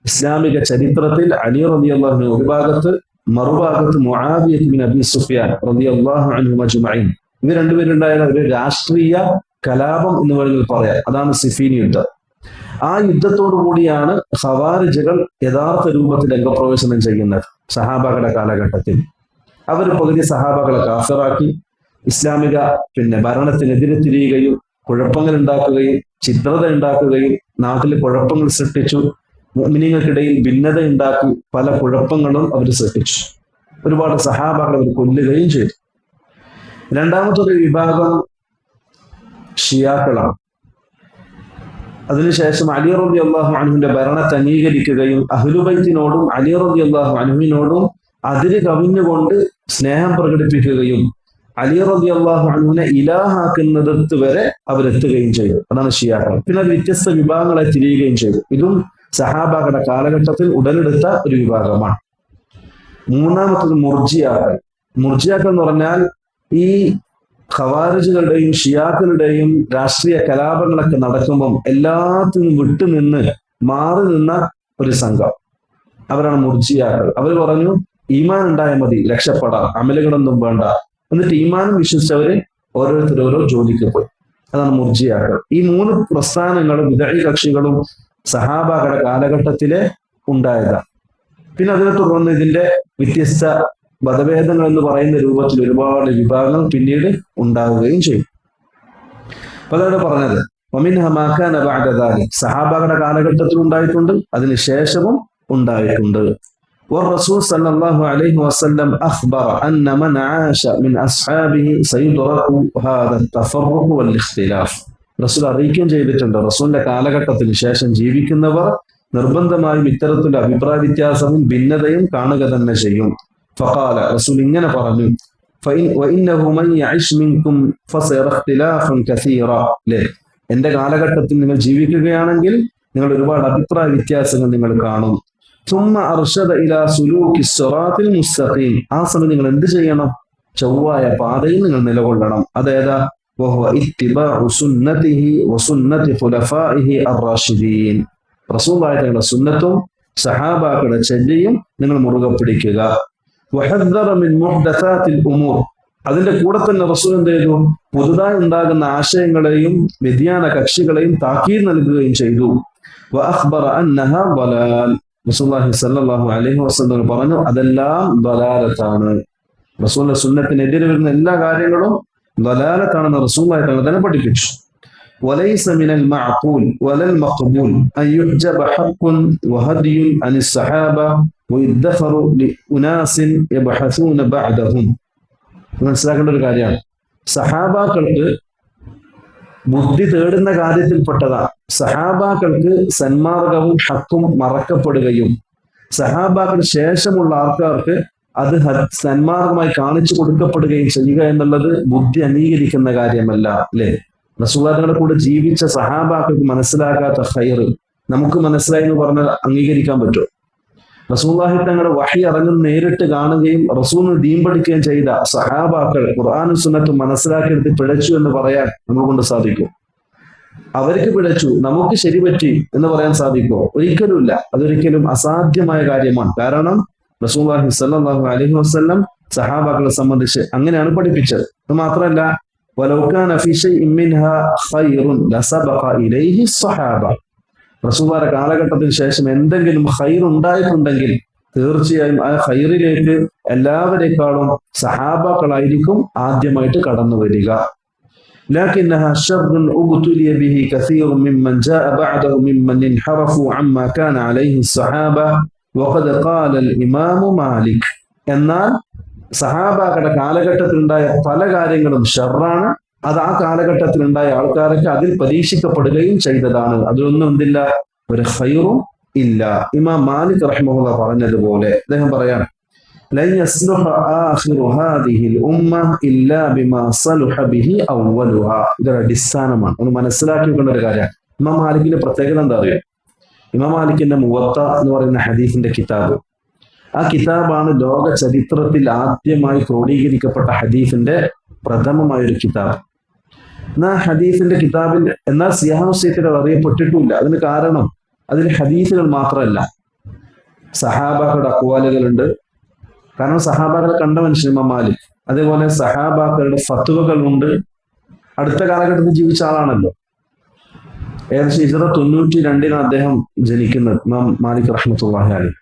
ഇസ്ലാമിക ചരിത്രത്തിൽ അലി റളിയല്ലാഹു അൻഹു ഒരു ഭാഗത്ത്, മറുഭാഗത്ത് മുആവിയ ഇബ്നു അബീ സുഫിയാൻ റളിയല്ലാഹു അൻഹു അജ്മഈൻ, ഇവർ രണ്ടുപേരുണ്ടായ ഒരു രാഷ്ട്രീയ കലാപം എന്ന് വേണമെങ്കിൽ പറയാം. അതാണ് സിഫീൻ യുദ്ധം. ആ യുദ്ധത്തോടു കൂടിയാണ് ഖവാരിജുകൾ യഥാർത്ഥ രൂപത്തിൽ രംഗപ്രവേശനം ചെയ്യുന്നത്. സഹാബാകളുടെ കാലഘട്ടത്തിൽ അവർ പകുതി സഹാബാക്കളെ കാഫിറാക്കി, ഇസ്ലാമിക ഭരണത്തിനെതിരെ തിരിയുകയും കുഴപ്പങ്ങൾ ഉണ്ടാക്കുകയും ചിത്രത ഉണ്ടാക്കുകയും നാട്ടിൽ കുഴപ്പങ്ങൾ സൃഷ്ടിച്ചു. മുഅ്മിനീങ്ങൾക്കിടയിൽ ഭിന്നത ഉണ്ടാക്കി പല കുഴപ്പങ്ങളും അവർ സൃഷ്ടിച്ചു. ഒരുപാട് സഹാബാക്കൾ അവർ കൊല്ലുകയും ചെയ്തു. രണ്ടാമത്തെ വിഭാഗം ഷിയാക്കളാണ്. അതിനുശേഷം അലി റളിയല്ലാഹു അൻഹുവിന്റെ ഭരണത്തെ അംഗീകരിക്കുകയും അഹ്ലുബൈത്തിനോടും അലി റളിയല്ലാഹു അൻഹുവിനോടും അതിര് കവിഞ്ഞുകൊണ്ട് സ്നേഹം പ്രകടിപ്പിക്കുകയും അലി റളിയല്ലാഹു അൻഹുവിനെ ഇലാഹാക്കുന്നതിടത്ത് വരെ അവരെത്തുകയും ചെയ്തു. അതാണ് ഷിയാക്കൾ. പിന്നെ അത് വ്യത്യസ്ത വിഭാഗങ്ങളെ തിരിയുകയും ചെയ്തു. ഇതും സഹാബാകളുടെ കാലഘട്ടത്തിൽ ഉടലെടുത്ത ഒരു വിഭാഗമാണ്. മൂന്നാമത്തത് മുർജിയാക്കൾ. മുർജിയാക്കൾ എന്ന് പറഞ്ഞാൽ ഈ ഖവാരിജുകളുടെയും ഷിയാക്കളുടെയും രാഷ്ട്രീയ കലാപങ്ങളൊക്കെ നടക്കുമ്പം എല്ലാത്തിനും വിട്ടുനിന്ന് മാറി നിന്ന ഒരു സംഘം, അവരാണ് മുർജിയാക്കൾ. അവർ പറഞ്ഞു ഈമാൻ ഉണ്ടായാൽ മതി, രക്ഷപ്പെടാം, അമലുകളൊന്നും വേണ്ട. എന്നിട്ട് ഈമാനും വിശ്വസിച്ചവര് ഓരോ ജോലിക്ക് പോയി. അതാണ് മുർജിയാക്കൾ. ഈ 3 പ്രസ്ഥാനങ്ങളും ബിദ്അഈ കക്ഷികളും സഹാബാകളുടെ കാലഘട്ടത്തിലെ ഉണ്ടായതാണ്. പിന്നെ അതിനെ തുടർന്ന് ഇതിന്റെ വ്യത്യസ്ത മതഭേദങ്ങൾ എന്ന് പറയുന്ന രൂപത്തിൽ ഒരുപാട് വിഭാഗങ്ങൾ പിന്നീട് ഉണ്ടാവുകയും ചെയ്യും. അപ്പൊ അതാണ് പറഞ്ഞത് വമിൻഹ മാ കാന ബഅദ ദാലിക്. സഹാബാകളുടെ കാലഘട്ടത്തിൽ ഉണ്ടായിട്ടുണ്ട്, അതിനുശേഷവും ഉണ്ടായിട്ടുണ്ട്. والرسول صلى الله عليه وسلم أخبر أن من عاش من أصحابه سيدرك هذا التفرق والاختلاف. റസൂൽ അറിയിക്കുകയും ചെയ്തിട്ടുണ്ട്, റസൂലിന്റെ കാലഘട്ടത്തിന് ശേഷം ജീവിക്കുന്നവർ നിർബന്ധമായും ഇത്തരത്തിലുള്ള അഭിപ്രായ വ്യത്യാസവും ഭിന്നതയും കാണുക തന്നെ ചെയ്യും. ഫഖാല, റസൂൽ ഇങ്ങനെ പറഞ്ഞു, وإنه من يعش منكم فسيرى اختلافا كثيرا. എന്റെ കാലഘട്ടത്തിൽ നിങ്ങൾ ജീവിക്കുകയാണെങ്കിൽ നിങ്ങൾ ഒരുപാട് അഭിപ്രായ വ്യത്യാസങ്ങൾ നിങ്ങൾ കാണും. ثم أرشد إلى سلوك الصراط المستقيم. ആ സമയം നിങ്ങൾ എന്ത് ചെയ്യണം? ചൊവ്വായ പാതയിൽ നിങ്ങൾ നിലകൊള്ളണം. അതേതാ? وهو اتباع سنته وسنة خلفائه الراشدين. റസൂലുള്ളാഹി തങ്ങളുടെ സുന്നത്തും സഹാബാക്കളുടെ ചര്യയും നിങ്ങൾ മുറുകെ പിടിക്കുക. وحذر من محدثات الأمور. അതിന്റെ കൂടെ തന്നെ റസൂൽ എന്ത് ചെയ്തു? പുതുതായി ഉണ്ടാകുന്ന ആശയങ്ങളെയും വ്യതിയാന കക്ഷികളെയും താക്കീത് നൽകുകയും ചെയ്തു. وأخبر أنها ضلال. റസൂലുള്ളാഹി സ്വല്ലല്ലാഹു അലൈഹി വസല്ലം പറഞ്ഞു, അതെല്ലാം ദലാലത്താണ്. റസൂലിന്റെ സുന്നത്തിനെതിരെ വരുന്ന എല്ലാ കാര്യങ്ങളും ദലാലത്താണെന്ന് റസൂലുള്ളാഹി തന്നെ പഠിപ്പിച്ചു. وليس من المعقول ولا المقبول أن يحجب حق وهدي عن الصحابة ويدخر لأناس يبحثون بعدهم. മനസ്സിലാക്കേണ്ട ഒരു കാര്യമാണ്, സഹാബാക്കൾക്ക് ബുദ്ധി തേടുന്ന കാര്യത്തിൽപ്പെട്ടതാണ്. സഹാബാക്കൾക്ക് സന്മാർഗവും ഹക്കും മറക്കപ്പെടുകയും സഹാബാക്കൾ ശേഷമുള്ള ആൾക്കാർക്ക് അത് സന്മാർഗമായി കാണിച്ചു കൊടുക്കപ്പെടുകയും ചെയ്യുക എന്നുള്ളത് ബുദ്ധി അംഗീകരിക്കുന്ന കാര്യമല്ല. അല്ലെ? റസൂലുള്ളാഹിയുടെ കൂടെ ജീവിച്ച സഹാബാക്കൾക്ക് മനസ്സിലാകാത്ത ഖൈറ് നമുക്ക് മനസ്സിലായി എന്ന് പറഞ്ഞാൽ അംഗീകരിക്കാൻ പറ്റുമോ? റസൂലുള്ളാഹി തങ്ങളുടെ വഹി ഇറങ്ങുന്ന നേരിട്ട് കാണുകയും റസൂലിന് ദീൻ പഠിക്കുകയും ചെയ്ത സഹാബാക്കൾ ഖുർആനും സുന്നത്തും മനസ്സിലാക്കിയെടുത്ത് പിഴച്ചു എന്ന് പറയാൻ നമ്മളെ കൊണ്ട് സാധിക്കും? അവർക്ക് പിഴച്ചു, നമുക്ക് ശരിപറ്റി എന്ന് പറയാൻ സാധിക്കുമോ? ഒരിക്കലുമില്ല. അതൊരിക്കലും അസാധ്യമായ കാര്യമാണ്. കാരണം റസൂലുള്ളാഹി സ്വല്ലല്ലാഹു അലൈഹി വസല്ലം സഹാബാക്കളെ സംബന്ധിച്ച് അങ്ങനെയാണ് പഠിപ്പിച്ചത്. അത് മാത്രമല്ല, വലൗ കാന ഫീ ശൈഇൻ മിൻഹാ ഖൈറുൻ ലസബഖ ഇലൈഹി സ്വഹാബ. റസൂലുള്ളാഹിയുടെ കാലഘട്ടത്തിന് ശേഷം എന്തെങ്കിലും ഖൈർ ഉണ്ടായിട്ടുണ്ടെങ്കിൽ തീർച്ചയായും ആ ഖൈറിലേക്ക് എല്ലാവരെക്കാളും സഹാബാക്കളായിരിക്കും ആദ്യമായിട്ട് കടന്നു വരിക. لكنها شر ابتلي به كثير ممن جاء بعده ممن انحرفوا عما كان عليه الصحابة വഖദ് ഖാലൽ ഇമാമു മാലിക്. എന്നാൽ സഹാബാക്കളുടെ കാലഘട്ടത്തിലുണ്ടായ പല കാര്യങ്ങളും ഷർറാണ്. അത് ആ കാലഘട്ടത്തിലുണ്ടായ ആൾക്കാരൊക്കെ അതിൽ പരീക്ഷിക്കപ്പെടുകയും ചെയ്തതാണ്. അതിലൊന്നും എന്തില്ല, ഒരു ഖൈറും ഇല്ല. ഇമാം മാലിക് റഹിമഹുല്ലാഹ് പറഞ്ഞതുപോലെ അദ്ദേഹം പറയാം, ലൻ യസ്ലുഹ ആഖിറു ഹാദിഹിൽ ഉമ്മ ഇല്ലാ ബിമാ സലുഹ ബിഹി അവ്വലുഹാ. ഇതൊരു അടിസ്ഥാനമാണ്, ഒന്ന് മനസ്സിലാക്കി വെക്കേണ്ട ഒരു കാര്യമാണ്. ഇമാം മാലിക്കിന്റെ പ്രത്യേകത എന്താ അറിയോ? ഇമാം മാലിക്കിന്റെ മുവത്ത എന്ന് പറയുന്ന ഹദീസിന്റെ കിതാബ്, ആ കിതാബാണ് ലോക ചരിത്രത്തിൽ ആദ്യമായി ക്രോഡീകരിക്കപ്പെട്ട ഹദീസിന്റെ പ്രഥമമായൊരു കിതാബ്. എന്നാൽ ഹദീസിന്റെ കിതാബിൽ എന്നാൽ സിയാഹുസൈത്തിൽ അത് അറിയപ്പെട്ടിട്ടില്ല. അതിന് കാരണം അതിൽ ഹദീസുകൾ മാത്രമല്ല, സഹാബാക്കളുടെ അക്വാലുകളുണ്ട്. കാരണം സഹാബാക്കളെ കണ്ട മനുഷ്യൻ ഇമാം മാലിക്. അതേപോലെ സഹാബാക്കളുടെ ഫത്വകളുണ്ട്. അടുത്ത കാലഘട്ടത്തിൽ ജീവിച്ച ആളാണല്ലോ. ഏകദേശം ഹിജ്റ 92 അദ്ദേഹം ജനിക്കുന്നത്, ഇമാം മാലിക് റഹ്മത്തുള്ളാഹി അലൈഹി.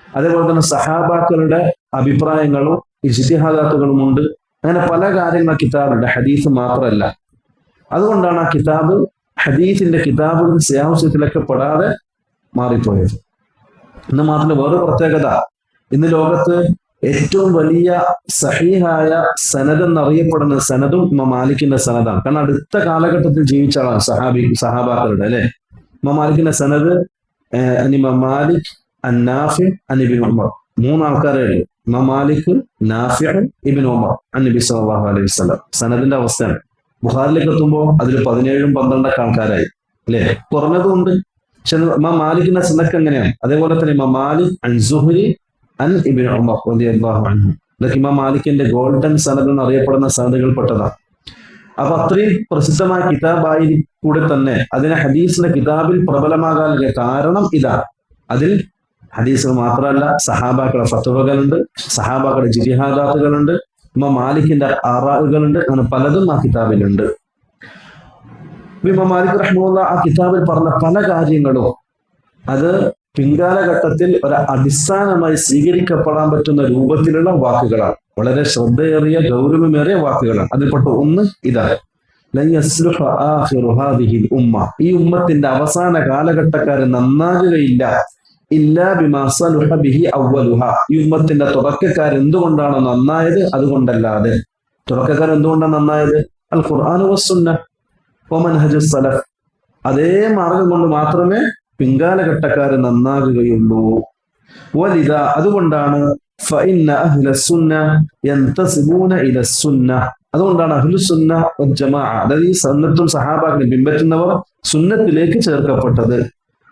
അതേപോലെ തന്നെ സഹാബാക്കളുടെ അഭിപ്രായങ്ങളും ഇജ്തിഹാദാത്തുകളും ഉണ്ട്. അങ്ങനെ പല കാര്യങ്ങൾ കിതാബുണ്ട്, ഹദീസ് മാത്രമല്ല. അതുകൊണ്ടാണ് ആ കിതാബ് ഹദീസിന്റെ കിതാബുകൾ സിയാഹുസത്തിലൊക്കെ പെടാതെ മാറിപ്പോയത്. എന്ന് മാത്രമല്ല, വേറെ പ്രത്യേകത, ഇന്ന് ലോകത്ത് ഏറ്റവും വലിയ സഹീഹായ സനദ് എന്നറിയപ്പെടുന്ന സനദും ഇമാം മാലിക്കിന്റെ സനദാണ്. കാരണം അടുത്ത കാലഘട്ടത്തിൽ ജീവിച്ച ആളാണ് സഹാബാക്കളുടെ അല്ലെ. ഇമാം മാലിക്കിന്റെ സനദ് ഇമാം മാലിക്, അന്നാഫി, ഇബ്നു ഉമർ, 3 ആൾക്കാരേ ഉള്ളൂ. ഇമാം മാലിക്, നാഫി, ഇബ്നു ഉമർ, നബി സല്ലല്ലാഹു അലൈഹി വസല്ലം. സനദിന്റെ അവസ്ഥയാണ്. ബുഖാരിലേക്ക് എത്തുമ്പോൾ അതിൽ 17-12 ആൾക്കാരായി അല്ലെ, കുറഞ്ഞതും ഉണ്ട്. പക്ഷെ ഇമാം മാലിക്കിന്റെ സനദ് എങ്ങനെയാണ്? അതേപോലെ തന്നെ ഇമാം മാലിക് അൻ സുഹ്രി അൻ ഇബ്നു ഉമർ റളിയല്ലാഹു അൻഹു. ഇതൊക്കെ ഇമാം മാലിക്കിന്റെ ഗോൾഡൻ സനദ് എന്നറിയപ്പെടുന്ന സനദുകൾ പെട്ടതാണ്. അപ്പൊ അത്രയും പ്രസിദ്ധമായ കിതാബായി കൂടെ തന്നെ അതിനെ ഹദീസിന്റെ കിതാബിൽ പ്രബലമാകാൻ കാരണം ഇതാണ്. അതിൽ ഹദീസുകൾ മാത്രമല്ല, സഹാബാക്കളുടെ ഫത്വകളുണ്ട്, സഹാബാക്കളുടെ ജിഹാദാത്തുകളുണ്ട്, ഇമാം മാലിക്കിന്റെ ആറാറുകളുണ്ട്. അങ്ങനെ പലതും ആ കിതാബിലുണ്ട്. ഇമാം മാലിക് റഹ്മത്തുള്ളാഹി ആ കിതാബിൽ പറഞ്ഞ പല കാര്യങ്ങളും അത് പിൻകാലഘട്ടത്തിൽ ഒരു അടിസ്ഥാനമായി സ്വീകരിക്കപ്പെടാൻ പറ്റുന്ന രൂപത്തിലുള്ള വാക്കുകളാണ്. വളരെ ശ്രദ്ധയേറിയ ഗൗരവമേറിയ വാക്കുകളാണ്. അതിൽപ്പെട്ട ഒന്ന് ഇതാണ്, ലൻ യസ്ലുഹ ആഖിറു ഹാദിഹിൽ ഉമ്മ. ഈ ഉമ്മത്തിന്റെ അവസാന കാലഘട്ടക്കാരൻ നന്നാകുകയില്ല, ഇല്ലാ ബിമാ സലുഹ ബിഹി അവ്വലുഹ. ഈ ഉമ്മത്തിന്റെ തുടക്കക്കാർ എന്തുകൊണ്ടാണ് നന്നായത്? അതുകൊണ്ടല്ലാതെ. തുടക്കക്കാർ എന്തുകൊണ്ടാണ് നന്നായത്? അൽ ഖുർആൻ വസ്സുന്ന വമൻഹജുസ് സലഫ്. അതേ മാർഗം കൊണ്ട് മാത്രമേ പിൻകാലഘട്ടക്കാർ നന്നാകുകയുള്ളൂ. വലിദ, അതുകൊണ്ടാണ് ഫഇന്ന അഹ്ലസുന്ന യന്തസിബൂന ഇലസുന്ന. അതുകൊണ്ടാണ് അഹ്ലുസുന്ന വൽ ജമാഅ, അതായത് ഈ സുന്നത്തും സഹാബാക്കളെ പിൻപറ്റുന്നവർ സുന്നത്തിലേക്ക് ചേർക്കപ്പെട്ടത്.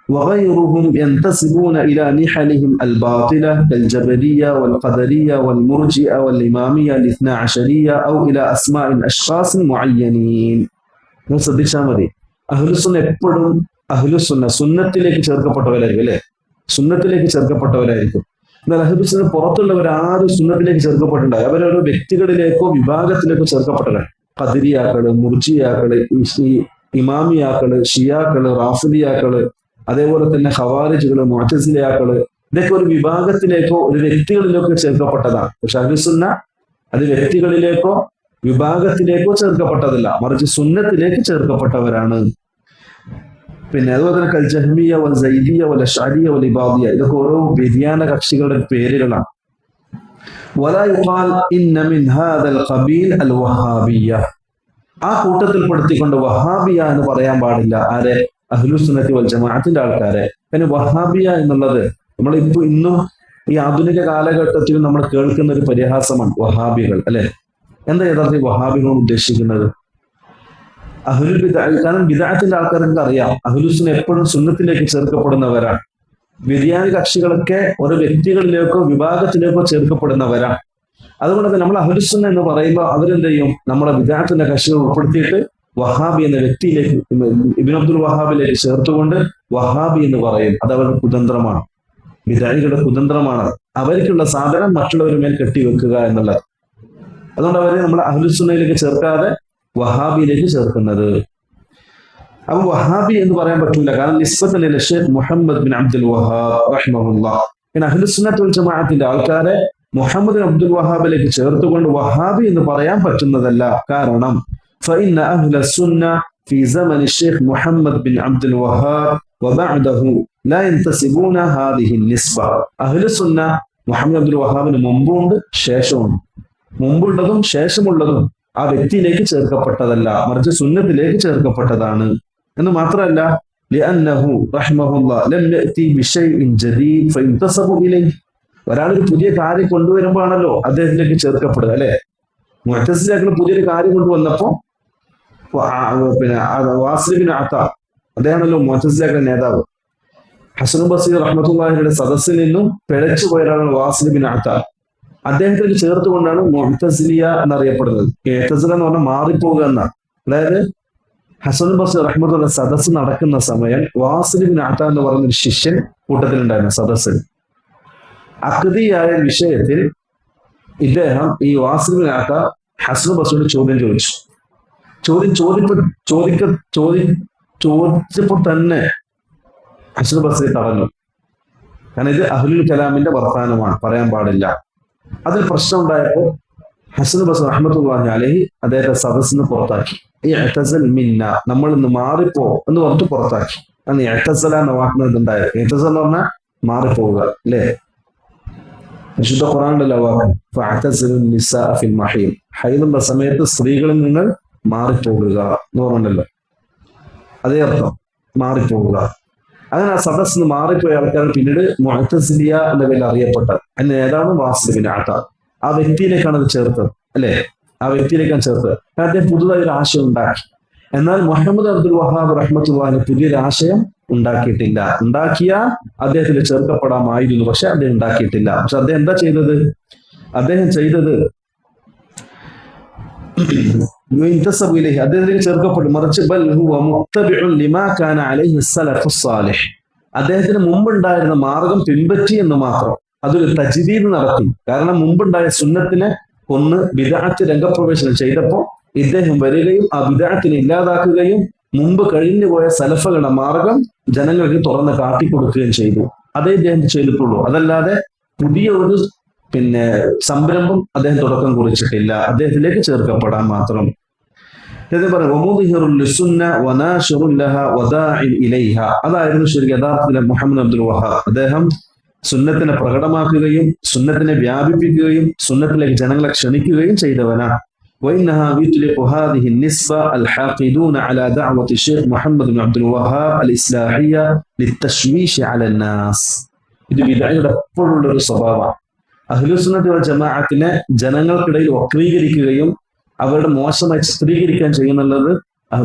وغيرهم ينتسبون إلى نحلهم الباطلة كالجبرية والقدرية والمرجئة والإمامية الاثنا عشرية أو إلى أسماء أشخاص معينين. ശ്രദ്ധിച്ചാൽ മതി, അഹ്ലുസുന്ന എപ്പോഴും അഹ്ലുസുന്ന സുന്നത്തിലേക്ക് ചേർക്കപ്പെട്ടവരായിരിക്കും അല്ലെ, സുന്നത്തിലേക്ക് ചേർക്കപ്പെട്ടവരായിരിക്കും. എന്നാൽ അഹ്ലുസുന്ന പുറത്തുള്ളവർ ആരും സുന്നത്തിലേക്ക് ചേർക്കപ്പെട്ടിട്ടുണ്ടായി. അവരോരോ വ്യക്തികളിലേക്കോ വിഭാഗത്തിലേക്കോ ചേർക്കപ്പെട്ടവരാണ്. ഖദരിയാക്കള്, മുർജിയാക്കള്, ഇമാമിയാക്കള്, ഷിയാക്കള്, റാഫിദിയാക്കള്, അതേപോലെ തന്നെ ഖവാരിജുകള്, മുഅ്തസിലിയാക്കള്, ഇതൊക്കെ ഒരു വിഭാഗത്തിലേക്കോ ഒരു വ്യക്തികളിലേക്കോ ചേർക്കപ്പെട്ടതാണ്. പക്ഷെ അഹ്ലുസുന്ന അത് വ്യക്തികളിലേക്കോ വിഭാഗത്തിലേക്കോ ചേർക്കപ്പെട്ടതല്ല, മറിച്ച് സുന്നത്തിലേക്ക് ചേർക്കപ്പെട്ടവരാണ്. പിന്നെ അതുപോലെ തന്നെ കൽ ജഹ്മിയ വൽ സൈദിയ വൽ അശ്അരിയ വൽ ഇബാദിയ, ഇതൊക്കെ ഓരോ വ്യതിയാന കക്ഷികളുടെ പേരുകളാണ്. വലാ യുഖാൽ ഇന്ന മിൻ ഹാദൽ ഖബീൽ അൽ വഹാബിയ്യ. ആ കൂട്ടത്തിൽപ്പെടുത്തിക്കൊണ്ട് വഹാബിയ എന്ന് പറയാൻ പാടില്ല. ആരെ? അഹ്ലുസുന്നത്തി വൽ ജമാഅത്തിന്റെ ആൾക്കാരെ. പിന്നെ വഹാബിയ എന്നുള്ളത് നമ്മളിപ്പോ ഇന്നും ഈ ആധുനിക കാലഘട്ടത്തിൽ നമ്മൾ കേൾക്കുന്ന ഒരു പരിഹാസമാണ് വഹാബികൾ അല്ലെ. എന്താ യഥാർത്ഥത്തിൽ വഹാബികൾ ഉദ്ദേശിക്കുന്നത്? അഹ്ലുൽ ബിദ്അ. കാരണം ബിദ്അത്തിന്റെ ആൾക്കാർക്ക് അറിയാം അഹ്ലുസുന്ന എപ്പോഴും സുന്നത്തിലേക്ക് ചേർക്കപ്പെടുന്നവരാണ്. വ്യതിയാനി കക്ഷികളൊക്കെ ഓരോ വ്യക്തികളിലേക്കോ വിഭാഗത്തിലേക്കോ ചേർക്കപ്പെടുന്നവരാണ്. അതുകൊണ്ട് തന്നെ നമ്മൾ അഹ്ലുസുന്ന എന്ന് പറയുമ്പോൾ അവരെന്ത് ചെയ്യും? നമ്മുടെ ബിദ്അത്തിന്റെ കക്ഷികൾ ഉൾപ്പെടുത്തിയിട്ട് വഹാബി എന്ന വ്യക്തിയിലേക്ക്, ഇബ്നു അബ്ദുൽ വഹാബിലേക്ക് ചേർത്തുകൊണ്ട് വഹാബി എന്ന് പറയും. അത് അവരുടെ കുതന്ത്രമാണ്, ബിദ്അയുടെ കുതന്ത്രമാണ്. അവർക്കുള്ള സാധനം മറ്റുള്ളവരുടെ മേൽ കെട്ടിവെക്കുക എന്നുള്ളത്. അതുകൊണ്ട് അവരെ നമ്മൾ അഹ്ലുസുന്നയിലേക്ക് ചേർക്കാതെ വഹാബിയിലേക്ക് ചേർക്കുന്നത്. അപ്പൊ വഹാബി എന്ന് പറയാൻ പറ്റൂല, കാരണം നിസ്ബത്തൻ ഇല Sheikh Muhammad bin Abdul Wahhab റഹിമഹുല്ലാഹ്. പിന്നെ അഹ്ലുസുന്നത്ത് വൽ ജമാഅത്തിന്റെ ആൾക്കാരെ മുഹമ്മദ് ബിൻ അബ്ദുൽ വഹാബിലേക്ക് ചേർത്തുകൊണ്ട് വഹാബി എന്ന് പറയാൻ പറ്റുന്നതല്ല. കാരണം فإن أهل السنة في زمن الشيخ محمد بن عبد الوهاب وبعده ലാ യന്തസിബൂന ഹാദിഹി നിസ്ബ. അഹ്ലുസുന്ന മുഹമ്മദ് അബ്ദുൽ വഹാബിന് മുമ്പുണ്ട് ശേഷമുണ്ട്. മുമ്പുള്ളതും ശേഷമുള്ളതും ആ വ്യക്തിയിലേക്ക് ചേർക്കപ്പെട്ടതല്ല, മറിച്ച് സുന്നത്തിലേക്ക് ചേർക്കപ്പെട്ടതാണ്. എന്ന് മാത്രമല്ല ലിഅന്നഹു റഹിമഹുല്ലാഹ് ലം യഅതി ബിശൈഇൻ ജദീദ് ഫയുൻതസബു ഇലൈഹി. ഒരാളൊരു പുതിയ കാര്യം കൊണ്ടുവരുമ്പോഴാണല്ലോ അദ്ദേഹത്തിലേക്ക് ചേർക്കപ്പെടുക, അല്ലെ? മുഅ്തസിലകൾ പുതിയൊരു കാര്യം കൊണ്ടുവന്നപ്പോ പിന്നെ വാസിൽ ബിൻ അത്താ, അദ്ദേഹമാണല്ലോ മുഅ്തസിലകളുടെ നേതാവ്. ഹസൻ ബസ്രി റഹ്മത്തുള്ളാഹിയുടെ സദസ്സിൽ നിന്നും പിഴച്ചു പോയ ഒരാളാണ് വാസിൽ ബിൻ അത്താ. അദ്ദേഹത്തിന് ചേർത്തുകൊണ്ടാണ് മുഅ്തസിലിയ എന്നറിയപ്പെടുന്നത്. മുഅ്തസില എന്ന് പറഞ്ഞാൽ മാറിപ്പോകുക എന്നാണ്. അതായത് ഹസൻ ബസ്രി റഹ്മത്തുള്ള സദസ്സ് നടക്കുന്ന സമയം വാസിൽ ബിൻ അത്താ എന്ന് പറയുന്ന ഒരു ശിഷ്യൻ കൂട്ടത്തിലുണ്ടായിരുന്നു സദസ്സിൽ. അഖദിയായ വിഷയത്തിൽ ഇദ്ദേഹം ഈ വാസിൽ ബിൻ അത്താ ഹസൻ ബസ്രിയോട് ചോദിച്ചപ്പോൾ തന്നെ ഹസൻ ബസ്രി തടഞ്ഞു. കാരണം ഇത് അഹ്ലുൽ കലാമിന്റെ വർത്താനമാണ്, പറയാൻ പാടില്ല. അതിൽ പ്രശ്നം ഉണ്ടായപ്പോൾ ഹസൻ ബസ്രി റഹ്മത്തുള്ളാഹി അലൈഹി അദ്ദേഹത്തെ സദസ്സിന് പുറത്താക്കി. ഈ ഇഅ്തസൽ മിന്ന, നമ്മൾ ഇന്ന് മാറിപ്പോ എന്ന് പറഞ്ഞിട്ട് പുറത്താക്കി. അന്ന് ഇഅ്തസല എന്ന വാക്കിന് ഉണ്ടായത്. ഇഅ്തസൽ എന്ന് പറഞ്ഞാൽ മാറിപ്പോവുക, അല്ലേ? വിശുദ്ധ ഖുർആനിലെ വാക്ക് ഫഅ്തസിലു നിസാ ഫിൽ മഹീം, ഹൈദുള്ള സമയത്ത് സ്ത്രീകളിൽ നിങ്ങൾ മാറിപ്പോകുക എന്ന് പറഞ്ഞല്ലോ. അതേ അർത്ഥം, മാറിപ്പോകുക. അങ്ങനെ ആ സദസ്സിന് മാറിപ്പോയ ആൾക്കാർ പിന്നീട് മുഅ്തസിലിയ എന്ന പേരിൽ അറിയപ്പെട്ടത്. അതിന് നേതാവ് വാസിൽ ബിൻ അത്താ. ആ വ്യക്തിയിലേക്കാണ് അത് ചേർത്തത്, അല്ലെ? ആ വ്യക്തിയിലേക്കാണ് ചേർത്തത്. അദ്ദേഹം പുതുതായി ഒരു ആശയം ഉണ്ടാക്കി. എന്നാൽ മുഹമ്മദ് അബ്ദുൽ വഹാബ് റഹ്മത്തുള്ളാഹി പുതിയൊരു ആശയം ഉണ്ടാക്കിയിട്ടില്ല. ഉണ്ടാക്കിയാൽ അദ്ദേഹത്തിന് ചേർക്കപ്പെടാമായിരുന്നു, പക്ഷെ അദ്ദേഹം ഉണ്ടാക്കിയിട്ടില്ല. പക്ഷെ അദ്ദേഹം എന്താ ചെയ്തത്? അദ്ദേഹം ചെയ്തത് അദ്ദേഹത്തിന് ചേർക്കപ്പെടും, മറിച്ച് ബൽ ഹുവ മുത്തബിഉൻ ലിമാ കാന അലൈഹി സലഫുസ് സാലിഹ്, അദ്ദേഹത്തിന് മുമ്പുണ്ടായിരുന്ന മാർഗം പിൻപറ്റി എന്ന് മാത്രം. അതൊരു തജ്ദീദ് നടത്തി. കാരണം മുമ്പുണ്ടായ സുന്നത്തിനെ ഒന്ന് ബിദ്അത്ത് രംഗപ്രവേശനം ചെയ്തപ്പോൾ ഇദ്ദേഹം വരികയും ആ ബിദ്അത്തിനെ ഇല്ലാതാക്കുകയും മുമ്പ് കഴിഞ്ഞുപോയ സലഫകളുടെ മാർഗം ജനങ്ങൾക്ക് തുറന്ന് കാട്ടിക്കൊടുക്കുകയും ചെയ്തു. അതേ ഇദ്ദേഹം ചെയ്തിട്ടുള്ളൂ. അതല്ലാതെ പുതിയ ഒരു സംരംഭം അദ്ദേഹം തുടക്കം കുറിച്ചിട്ടില്ല. അദ്ദേഹത്തിലേക്ക് ചേർക്കപ്പെടാൻ മാത്രം. അതായിരുന്നു ശരിക്കും യഥാർത്ഥത്തിൽ മുഹമ്മദ് അബ്ദുൽ വഹാബ്. അദ്ദേഹം സുന്നത്തിനെ പ്രകടമാക്കുകയും സുന്നത്തിനെ വ്യാപിപ്പിക്കുകയും സുന്നത്തിലേക്ക് ജനങ്ങളെ ക്ഷണിക്കുകയും ചെയ്തവനാണ്. وإنها يطلق هذه النسبة الحاقدون على دعوة الشيخ محمد بن عبد الوهاب الإصلاحية للتشويش على الناس. ഇത് ബിദ്അയുടെ എപ്പോഴുള്ള ഒരു സ്വഭാവമാണ്. അഹ്ലുസുന്നത്തി വൽ ജമാഅത്തിനെ ജനങ്ങൾക്കിടയിൽ വക്രീകരിക്കുകയും അവരുടെ മോശമായി ചിത്രീകരിക്കാൻ ചെയ്യുന്നുള്ളത്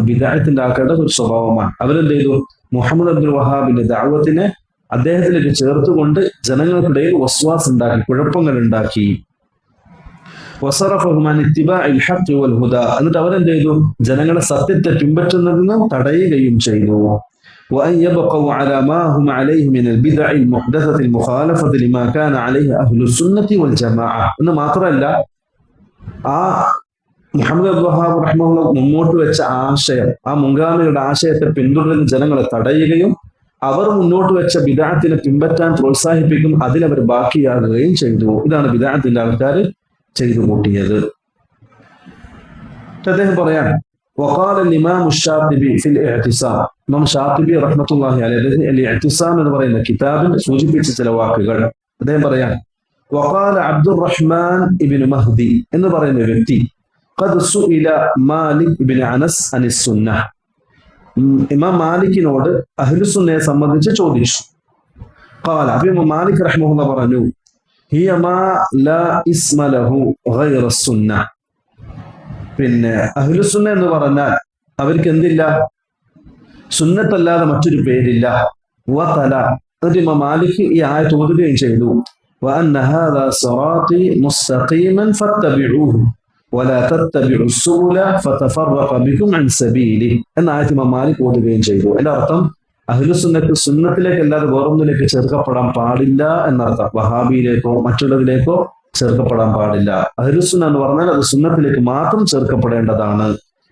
ബിദ്അത്തിന്റെ ആൾക്കാരുടെ ഒരു സ്വഭാവമാണ്. അവരെന്ത് ചെയ്തു? മുഹമ്മദ് അബ്ദുൽ വഹാബിന്റെ ദഅവത്തിനെ അദ്ദേഹത്തിലേക്ക് ചേർത്തുകൊണ്ട് ജനങ്ങൾക്കിടയിൽ വസ്വാസ് ഉണ്ടാക്കി, കുഴപ്പങ്ങൾ ഉണ്ടാക്കി. എന്നിട്ട് അവരെന്ത് ചെയ്തു? ജനങ്ങളെ സത്യത്തെ പിൻപറ്റുന്നതിൽ നിന്ന് തടയുകയും ചെയ്തു. എന്ന് മാത്രമല്ല, ആ മുഹമ്മദ് അബ്ദുൽ വഹാബ് റഹ്മത്തുള്ളാഹി മുന്നോട്ട് വെച്ച ആശയം, ആ മുൻഗാമികളുടെ ആശയത്തെ പിന്തുടരുന്ന ജനങ്ങളെ തടയുകയും അവർ മുന്നോട്ട് വെച്ച ബിദ്അത്തിനെ പിൻപറ്റാൻ പ്രോത്സാഹിപ്പിക്കും, അതിലവർ ബാക്കിയാകുകയും ചെയ്തു. ഇതാണ് ബിദ്അത്തിന്റെ ആൾക്കാർ ചെയ്തു കൂട്ടിയത്. അദ്ദേഹം പറയാൻ وقال الإمام الشاطبي في الاعتصام, ഇമാം ഷാത്തിബി റഹ്മത്തുള്ളാഹി അലൈഹി അൽ-ഇഅ്തിസാം എന്ന് പറയുന്ന കിതാബിൽ സൂചിപ്പിച്ച ചില വാക്കുകൾ അദ്ദേഹം പറയാൻ وقال عبد الرحمن ابن مهدي എന്ന് പറയുന്ന വ്യക്തി قد سئل مالك بن أنس عن السنة, ഇമാം മാലിക്കിനോട് അഹ്ലുസുന്നയെ സംബന്ധിച്ച് ചോദിച്ചു. قال അപ്പൊ ഇമാം മാലിക് റഹ്മത്തുള്ളാഹി പറഞ്ഞു ഹിയ മാ ലാ ഇസ്മ ലഹു ഗൈറ സുന്ന, അഹ്ലുസുന്ന എന്ന് പറഞ്ഞാൽ അവർക്ക് എന്തില്ല? സുന്നത്തല്ലാതെ മറ്റൊരു പേരില്ല. വതല, എന്നിട്ട് ഇമാം മാലിക് ഈ ആയത്ത് ഓതുകയും ചെയ്തു. വഅന്ന ഹാദാ സിറാത്തി മുസ്തഖീമൻ ഫത്തബിഊഹു വലാ തത്തബിഉ സുബുല ഫതഫറഖ ബികും അൻ സബീലി എന്ന ആയത്ത് ഇമാം മാലിക് ഓതുകയും ചെയ്തു. അതിന്റെ അർത്ഥം അഹ്ലുസുന്നക്ക് സുന്നത്തിലേക്ക് അല്ലാതെ വേറൊന്നിലേക്ക് ചേർക്കപ്പെടാൻ പാടില്ല എന്നർത്ഥം. വഹാബിയിലേക്കോ മറ്റുള്ളതിലേക്കോ ചേർക്കപ്പെടാൻ പാടില്ല. അഹ്ലുസുന്ന എന്ന് പറഞ്ഞാൽ അത് സുന്നത്തിലേക്ക് മാത്രം ചേർക്കപ്പെടേണ്ടതാണ്.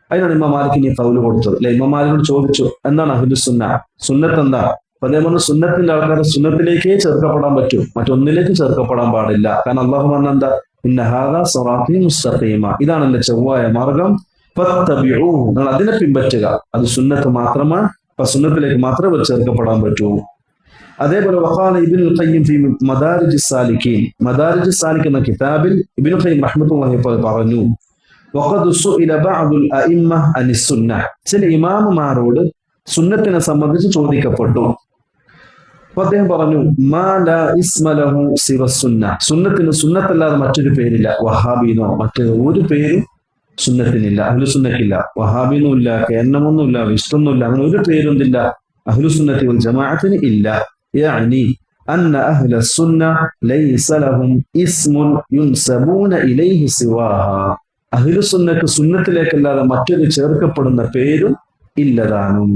അതിനാണ് ഇമാം മാലിക്കിന് ഈ ഖൗല് കൊടുത്തത്. അല്ലെ, ഇമാം മാലിക്കിനോട് ചോദിച്ചു എന്താണ് അഹ്ലുസുന്ന, സുന്നത്ത് എന്താ? അപ്പൊ അതേപോലെ സുന്നത്തിന്റെ ആൾക്കാർ സുന്നത്തിലേക്കേ ചേർക്കപ്പെടാൻ പറ്റൂ, മറ്റൊന്നിലേക്ക് ചേർക്കപ്പെടാൻ പാടില്ല. കാരണം അള്ളാഹു പറഞ്ഞ എന്താ? ഇന്ന ഹാദാ സിറാത്തി മുസ്തഖീമ, ഇതാണ് എന്റെ ചൊവ്വായ മാർഗം, ഫത്തബിഊഹു, നിങ്ങൾ അതിനെ പിൻപറ്റുക. അത് സുന്നത്ത് മാത്രമാണ്. അപ്പൊ സുന്നത്തിലേക്ക് മാത്രമേ ചേർക്കപ്പെടാൻ പറ്റൂ. അതേപോലെ വഖാല ഇബ്നുൽ ഖയ്യിം ഫി മദാരിജുസ് സാലിക്കീൻ, മദാരിജുസ് സാലിക് എന്ന കിതാബിൽ ഇബ്നുൽ ഖയ്യിം റഹ്മത്തുള്ളാഹി പറഞ്ഞു, വഖദ് സുഇല ബഅദുൽ അഇമ്മ അനിസ് സുന്നഹ്, ചില ഇമാമുമാരോട് സുന്നത്തിനെ സംബന്ധിച്ച് ചോദിക്കപ്പെട്ടു. അപ്പൊ അദ്ദേഹം പറഞ്ഞു, മാ ലാ ഇസ്മ ലഹു സിവ സുന്ന, സുന്നത്തിന് സുന്നത്തല്ലാതെ മറ്റൊരു പേരില്ല. വഹാബിനോ മറ്റൊരു ഒരു പേരും സുന്നത്തിനില്ല, അഹ്ലുസുന്നക്കില്ല. വഹാബിനുമില്ല, കേന്നമൊന്നുമില്ല, വിഷ്ണൊന്നുമില്ല, അങ്ങനെ ഒരു പേരൊന്നില്ല അഹ്ലുസുന്നത്തി വൽ ജമാഅത്തിന് ഇല്ല. യഅനി അന്ന അഹ്ല സുന്ന ലൈസ ലഹും ഇസ്മുൻ യുൻസബൂന ഇലൈഹി സിവാഹാ, അഹ്ലുസുന്നക്ക് സുന്നത്തിലേക്കല്ലാതെ മറ്റൊരു ചേർക്കപ്പെടുന്ന പേരും ഇല്ലതാനും.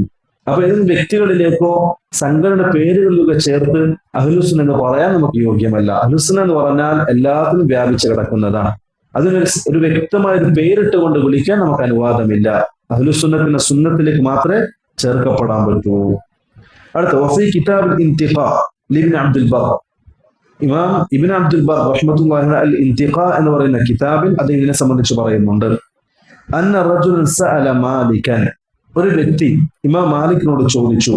അപ്പൊ ഏതെങ്കിലും വ്യക്തികളിലേക്കോ സംഘടന പേരുകളിലൊക്കെ ചേർത്ത് അഹ്ലുസുന്ന എന്ന് പറയാൻ നമുക്ക് യോഗ്യമല്ല. അഹ്ലുസുന്ന എന്ന് പറഞ്ഞാൽ എല്ലാത്തിനും വ്യാപിച്ചു കിടക്കുന്നതാണ്. അതിനൊരു വ്യക്തമായ ഒരു പേരിട്ടുകൊണ്ട് വിളിക്കാൻ നമുക്ക് അനുവാദമില്ല. അഹ്ലുസുന്നത്തിന്റെ സുന്നത്തിലേക്ക് മാത്രമേ ചേർക്കപ്പെടാൻ പറ്റൂ. അടുത്ത വഫീ കിതാബ് ഇൻതിഖാ ലിബ്ൻ അബ്ദുൽ ബർ, ഇമാം ഇബ്ൻ അബ്ദുൽ ബർ റഹ്മത്തുള്ളാഹി അൽ ഇൻതിഖാ എന്ന് പറയുന്ന കിതാബിൽ അത് ഇതിനെ സംബന്ധിച്ച് പറയുന്നുണ്ട്. അന്ന റജുലൻ സഅല മാലികൻ, ഒരു വ്യക്തി ഇമാം മാലിക്കിനോട് ചോദിച്ചു,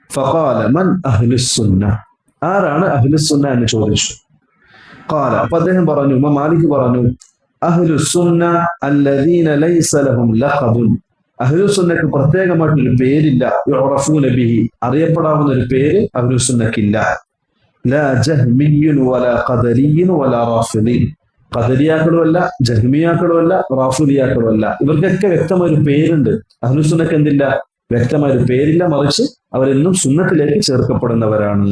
ഫഖാല മൻ അഹ്ലുസ് സുന്ന, ആരാണ് അഹ്ലുസ് സുന്ന എന്ന് ചോദിച്ചു. ഖാല, അപ്പൊ അദ്ദേഹം പറഞ്ഞു, ഇമാം മാലിക് പറഞ്ഞു, അഹ്ലുസ് സുന്ന അല്ലദീന ലൈസ ലഹും ലഖബുൻ, അഹ്ലുസ് സുന്നക്ക് പ്രത്യേകമായിട്ടൊരു പേരില്ല. യുറഫൂന ബിഹി, അറിയപ്പെടാവുന്ന ഒരു പേര് അഹ്ലുസ് സുന്നക്കില്ല. ലാ ജഹ്മിയ്യുൻ വലാ ഖദരിയ്യുൻ വലാ റാഫിദി, ഖദരിയാക്കളുമല്ല, ജഹ്മിയാക്കളുമല്ല, റാഫിദിയാക്കളുമല്ല, ഇവർക്കൊക്കെ വ്യക്തമായ ഒരു പേരുണ്ട്. അഹ്ലുസ് സുന്നക്ക് എന്തില്ല? വ്യക്തമായ ഒരു പേരില്ല, മറിച്ച് അവരെന്നും സുന്നത്തിലേക്ക് ചേർക്കപ്പെടുന്നവരാണ്.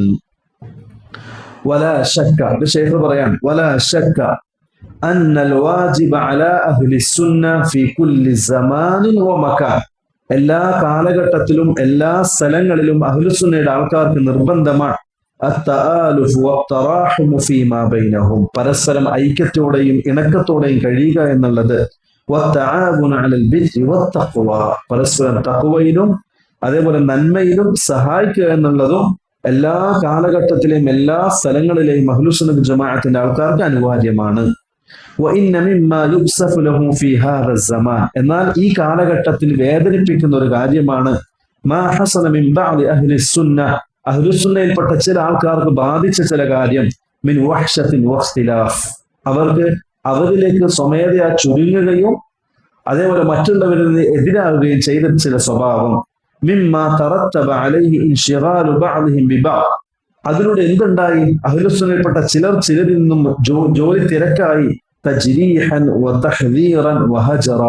വലാ ശക്ക, ശൈഖ് പറയാൻ, വലാ ശക്ക അന്നൽ വാജിബ അലാ അഹ്ലി സുന്ന ഫീ കുല്ലി സമാനിൻ വ മകാൻ, എല്ലാ കാലഘട്ടത്തിലും എല്ലാ സ്ഥലങ്ങളിലും അഹ്ലുസ് സുന്നയുടെ ആൾക്കാർക്ക് നിർബന്ധമാണ് അത്തആലുഫു വത്തറാഹുമു ഫീമാ ബൈനഹും, പരസ്പരം ഐക്യത്തോടെയും ഇണക്കത്തോടെയും കഴിയുക എന്നുള്ളത്. വത്തആവുന അലൽ ബിർരി വത്തഖ്വ, പരസ്പരം തഖ്വയിലും അതേപോലെ നന്മയിലും സഹായിക്കുക എന്നുള്ളതും എല്ലാ കാലഘട്ടത്തിലെയും എല്ലാ സ്ഥലങ്ങളിലെയും അഹ്ലുസ് സുന്നത്ത് ജമാഅത്തിന്റെ ആൾക്കാർക്ക് അനിവാര്യമാണ്. വഇന്ന മിമ്മാ യുബ്സഫു ലഹു ഫീ ഹാദാ സമാൻ, എന്നാൽ ഈ കാലഘട്ടത്തിൽ വേദനിപ്പിക്കുന്ന ഒരു കാര്യമാണ് മാ ഹസന മിൻ ബഅദി അഹ്ലി സുന്ന, അഹ്ലുസ് സുന്നയിൽപ്പെട്ട ചില ആൾക്കാർക്ക് ബാധിച്ച ചില കാര്യം, മിൻ വഹ്ശത്തിൻ വഖ്തിലാഫ്, അവർക്ക് അവരിലേക്ക് സ്വമേധയാ ചുരുങ്ങുകയും അതേപോലെ മറ്റുള്ളവരിൽ നിന്ന് എതിരാകുകയും ചെയ്ത ചില സ്വഭാവം. മിമ്മാ തറത്തബ അലൈഹി ഇൻശിഗാലു ബഅദിഹിം ബിബഅദ്, അതിലൂടെ എന്തുണ്ടായി? അഹ്ലുസ് സുന്നയിൽപ്പെട്ട ചിലർ ചിലരിൽ നിന്നും ജോലി തിരക്കായി. തജ്രീഹൻ വതഹ്ദീറൻ വഹജറ,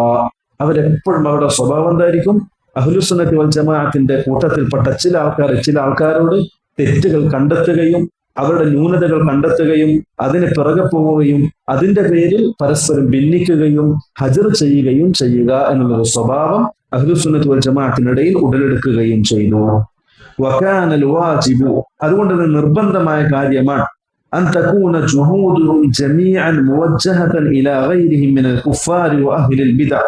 അവരെപ്പോഴും അവരുടെ സ്വഭാവം എന്തായിരിക്കും? അഹ്ലുസ് സുന്നത്തി വൽ ജമാഅത്തിന്റെ കൂട്ടത്തിൽപ്പെട്ട ചില ആൾക്കാരോട് തെറ്റുകൾ കണ്ടെത്തുകയും അവരുടെ ന്യൂനതകൾ കണ്ടെത്തുകയും അതിന് പിറകെ പോവുകയും അതിന്റെ പേരിൽ പരസ്പരം ഭിന്നിക്കുകയും ഹജർ ചെയ്യുകയും ചെയ്യുക എന്നുള്ളൊരു സ്വഭാവം അഹ്ലുസ് സുന്നത്തി വൽ ജമാഅത്തിനിടയിൽ ഉടലെടുക്കുകയും ചെയ്തു. വകാനൽ വാജിബു, അതുകൊണ്ട് തന്നെ നിർബന്ധമായ കാര്യമാണ് അൻ തകൂന ജുഹൂദുഹും ജമീഅൻ മുവജ്ജഹതൻ ഇലാ ഗൈരിഹിം മിനൽ കുഫാരി വഅഹ്ലിൽ ബിദ്അ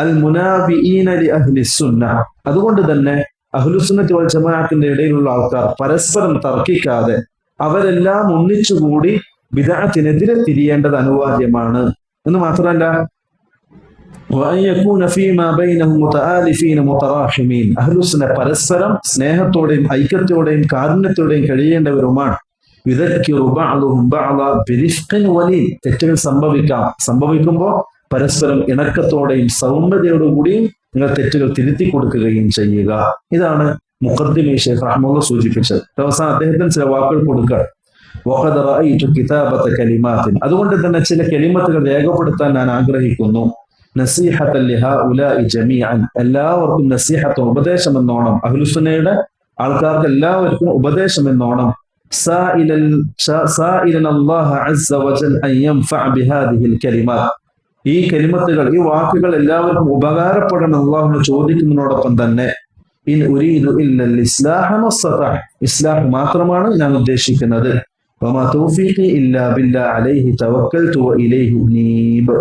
അൽ മുനാഫിഈന ലിഅഹ്ലിസ് സുന്ന, അതുകൊണ്ട് തന്നെ അഹ്ലുസ് സുന്നത്തി വൽ ജമാഅത്തിന്റെ ഇടയിലുള്ള ആൾക്കാർ പരസ്പരം തർക്കിക്കാതെ അവരെല്ലാം ഒന്നിച്ചുകൂടി ബിദ്അത്തിനെതിരെ തിരിയേണ്ടത് അനിവാര്യമാണ്. എന്ന് മാത്രമല്ല അഹ്ലുസ് സുന്ന പരസ്പരം സ്നേഹത്തോടെയും ഐക്യത്തോടെയും കാരുണ്യത്തോടെയും കഴിയേണ്ടവരുമാണ്. തെറ്റുകൾ സംഭവിക്കുമ്പോൾ പരസ്പരം ഇണക്കത്തോടെയും സൗമ്യതയോടുകൂടിയും നിങ്ങൾ തെറ്റുകൾ തിരുത്തി കൊടുക്കുകയും ചെയ്യുക. ഇതാണ് മുഖദ്ദിമ ശൈഖ് റഹ്മത്തുള്ളാഹി സൂചിപ്പിച്ചത്. അവസാനം അദ്ദേഹത്തിന് ചില വാക്കുകൾ കൊടുക്കുക. അതുകൊണ്ട് തന്നെ ചില കലിമത്തുകൾ രേഖപ്പെടുത്താൻ ഞാൻ ആഗ്രഹിക്കുന്നു. നസീഹത്തൻ ലിഹഉലാഇ ജമീഅൻ, എല്ലാവർക്കും നസീഹത്തും ഉപദേശം എന്നോണം, അഹ്ലുസ് സുന്നയുടെ ആൾക്കാർക്ക് എല്ലാവർക്കും ഉപദേശം എന്നോണം. സായിലൻ അല്ലാഹ അസ്സ വജൽ അൻ യൻഫഅ ബിഹാദിഹിൽ കലിമാത്ത്, ഈ കലിമത്തുകൾ, ഈ വാക്കുകൾ എല്ലാവർക്കും ഉപകാരപ്പെടണം അല്ലാഹുവിനെ ചോദിക്കുന്നതിനോടൊപ്പം തന്നെ ഇൻ ഉരീദു ഇല്ലൽ ഇസ്ലാഹ മസ്തതഅ, ഇസ്ലാഹ് മാത്രമാണ് ഞാൻ ഉദ്ദേശിക്കുന്നത്. വമാ തൗഫീഖി ഇല്ലാ ബില്ലാഹി അലൈഹി തവക്കൽതു വഇലൈഹി ഉനീബ്.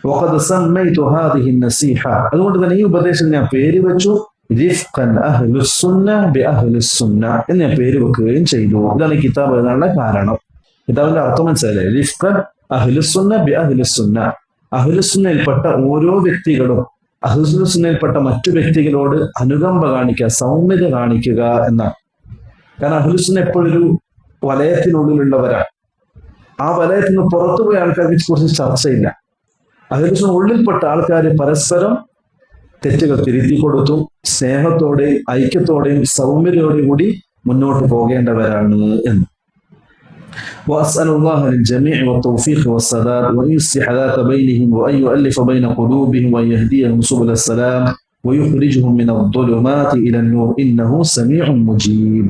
വഖദ് സമ്മൈതു ഹാദിഹി നസീഹ, അതുകൊണ്ട് തന്നെ ഈ ഉപദേശം ഞാൻ പേര് വെച്ചു റിഫ്ഖൻ അഹ്ലുസ് സുന്ന ബി അഹ്ലിസ് സുന്ന എന്ന് ഞാൻ പേര് വെക്കുകയും ചെയ്തു. ഇതാണ് ഈ കിതാബ് എഴുതാനുള്ള കാരണം. കിതാബിന്റെ അർത്ഥം മനസ്സിലായില്ലേ? റിഫ്ഖൻ അഹ്ലുസ് സുന്ന ബി അഹ്ലിസ് സുന്ന, അഹ്ലുസ് സുന്നയിൽപ്പെട്ട ഓരോ വ്യക്തികളും അഹ്ലുസ് സുന്നയിൽപ്പെട്ട മറ്റു വ്യക്തികളോട് അനുകമ്പ കാണിക്കുക, സൗമ്യത കാണിക്കുക എന്നാണ്. കാരണം അഹ്ലുസുന്ന എപ്പോഴൊരു വലയത്തിനുള്ളിലുള്ളവരാണ്. ആ വലയത്തിൽ നിന്ന് പുറത്തുപോയ ആൾക്കാർക്ക് കുറിച്ച് ചർച്ചയില്ല. അഹ്ലുസുന്ന ഉള്ളിൽപ്പെട്ട ആൾക്കാർ പരസ്പരം തെറ്റുകൾ തിരുത്തി കൊടുത്തും സ്നേഹത്തോടെയും ഐക്യത്തോടെയും സൗമ്യതയോടെയും കൂടി മുന്നോട്ട് പോകേണ്ടവരാണ് എന്ന്. وأسأل الله للجميع والتوفيق والسداد وأن يصلح ذات بينهم وأن يؤلف بين قلوبهم وأن يهديهم سبل السلام ويخرجهم من الظلمات إلى النور إنه سميع مجيب.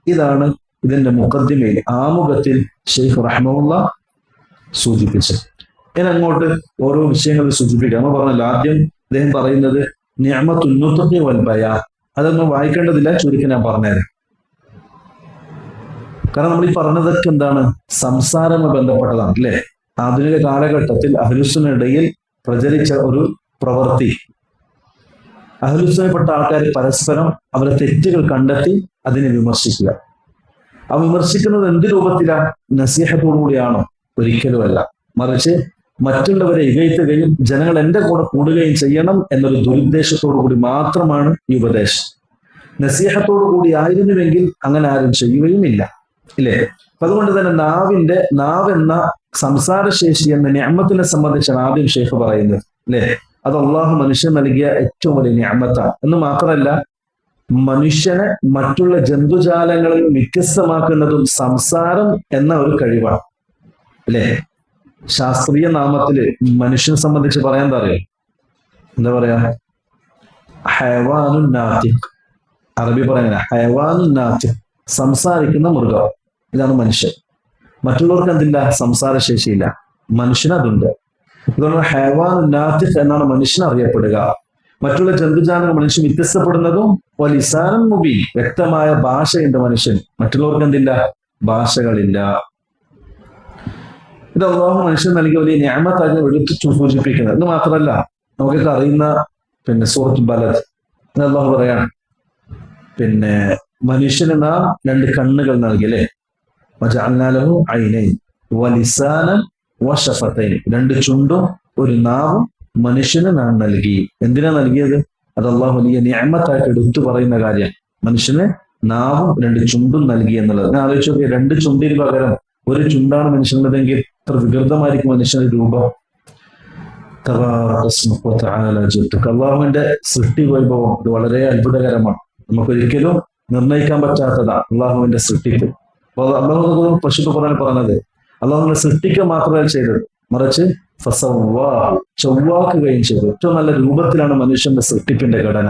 ഇതാണ് ഇതിന്റെ മുഖദ്ദിമയിൽ ആമുഖത്തിൽ ഷെയ്ഖ് റഹ്മഹുള്ള സൂചിപ്പിച്ചത്. ഇനി അങ്ങോട്ട് ഓരോ വിഷയങ്ങൾ സൂചിപ്പിക്കാം. നമ്മൾ പറഞ്ഞല്ലോ, ആദ്യം അദ്ദേഹം പറയുന്നത് നിഅമത്തുൻ നുത്ഖി വൽ ബയാൻ. അതൊന്നും വായിക്കേണ്ടതില്ല, ചുരുക്കി ഞാൻ പറഞ്ഞുതരാം. കാരണം നമ്മൾ ഈ പറഞ്ഞതൊക്കെ എന്താണ്, സംസാരവുമായി ബന്ധപ്പെട്ടതാണ് അല്ലേ. ആധുനിക കാലഘട്ടത്തിൽ അഹ്ലുസുന്നയുടെ പ്രചരിച്ച ഒരു പ്രവൃത്തി, അഹ്ലുസുന്നയിൽപ്പെട്ട ആൾക്കാർ പരസ്പരം അവരെ തെറ്റുകൾ കണ്ടെത്തി അതിനെ വിമർശിക്കുക. ആ വിമർശിക്കുന്നത് എന്ത് രൂപത്തിലാണ്? നസീഹത്തോടു കൂടിയാണോ? ഒരിക്കലുമല്ല. മറിച്ച് മറ്റുള്ളവരെ ഇകഴ്ത്തുകയും ജനങ്ങൾ എന്റെ കൂടെ കൂടുകയും ചെയ്യണം എന്നൊരു ദുരുദ്ദേശത്തോടു കൂടി മാത്രമാണ് ഈ ഉപദേശം. നസീഹത്തോടു കൂടി ആയിരുന്നുവെങ്കിൽ അങ്ങനെ ആരും ചെയ്യുകയുമില്ല, ഇല്ലേ? അപ്പൊ അതുകൊണ്ട് തന്നെ നാവെന്ന സംസാരശേഷി എന്ന നിഅമത്തിനെ സംബന്ധിച്ചാണ് ആദ്യം ഷെയ്ഖ് പറയുന്നത്, അല്ലേ? അത് അള്ളാഹു മനുഷ്യൻ നൽകിയ ഏറ്റവും വലിയ നിഅമത്താണ്. എന്ന് മാത്രമല്ല, മനുഷ്യനെ മറ്റുള്ള ജന്തുജാലങ്ങളിൽ വ്യത്യസ്തമാക്കുന്നതും സംസാരം എന്ന ഒരു കഴിവാണ്, അല്ലേ? ശാസ്ത്രീയ നാമത്തില് മനുഷ്യനെ സംബന്ധിച്ച് പറയാൻ എന്താ പറയാ? ഹയവാനുൻ നാതിഖ്. അറബി പറയുന്ന ഹയവാനുൻ നാതിഖ്, സംസാരിക്കുന്ന മൃഗം. ഇതാണ് മനുഷ്യൻ. മറ്റുള്ളവർക്ക് എന്തില്ല? സംസാരശേഷിയില്ല. മനുഷ്യന് അതുണ്ട്. അതുകൊണ്ട് ഹയവാനുൻ നാതിഖ് എന്നാണ് മനുഷ്യൻ അറിയപ്പെടുക. മറ്റുള്ള ജന്തുജാലങ്ങൾ മനുഷ്യൻ വ്യത്യസ്തപ്പെടുന്നതും വലിസാനും മുബീൻ, വ്യക്തമായ ഭാഷയുണ്ട് മനുഷ്യൻ. മറ്റുള്ളവർക്ക് എന്തില്ല? ഭാഷകളില്ല. ഇത് അല്ലാഹു മനുഷ്യൻ നൽകിയ വലിയ നിഅമത്തായി എടുത്തു സൂചിപ്പിക്കുന്നത്. എന്ന് മാത്രമല്ല, നമുക്കൊക്കെ അറിയുന്ന സൂറത്ത് ബലദ് അല്ലാഹു പറയാണ്, മനുഷ്യന് നാം 2 കണ്ണുകൾ നൽകി, അല്ലേ? വജഅൽനാ ലഹു ഐനൈൻ വലിസാനൻ വശഫതൈൻ, 2 ചുണ്ടും 1 നാവും മനുഷ്യന് നാം നൽകി. എന്തിനാ നൽകിയത്? അത് അല്ലാഹു വലിയ നിഅമത്തായിട്ട് എടുത്തു പറയുന്ന കാര്യം. മനുഷ്യന് നാവും 2 ചുണ്ടും നൽകി എന്നുള്ളത്. ഞാൻ ആലോചിച്ചു നോക്കിയ, 2 ചുണ്ടിന് പകരം 1 ചുണ്ടാണ് മനുഷ്യനുള്ളതെങ്കിൽ എത്ര വികൃതമായിരിക്കും മനുഷ്യന്റെ രൂപം. അള്ളാഹുവിന്റെ സൃഷ്ടി വൈഭവം ഇത് വളരെ അത്ഭുതകരമാണ്. നമുക്കൊരിക്കലും നിർണ്ണയിക്കാൻ പറ്റാത്തതാണ് അള്ളാഹുവിന്റെ സൃഷ്ടിപ്പ്. അള്ളാഹു പശുക്കൾ പറഞ്ഞത് അള്ളാഹുവിനെ സൃഷ്ടിക്കുക മാത്രമല്ല ചെയ്തത്, മറിച്ച് ചൊവ്വാക്കുകയും ചെയ്തു. ഏറ്റവും നല്ല രൂപത്തിലാണ് മനുഷ്യന്റെ സൃഷ്ടിപ്പിന്റെ ഘടന.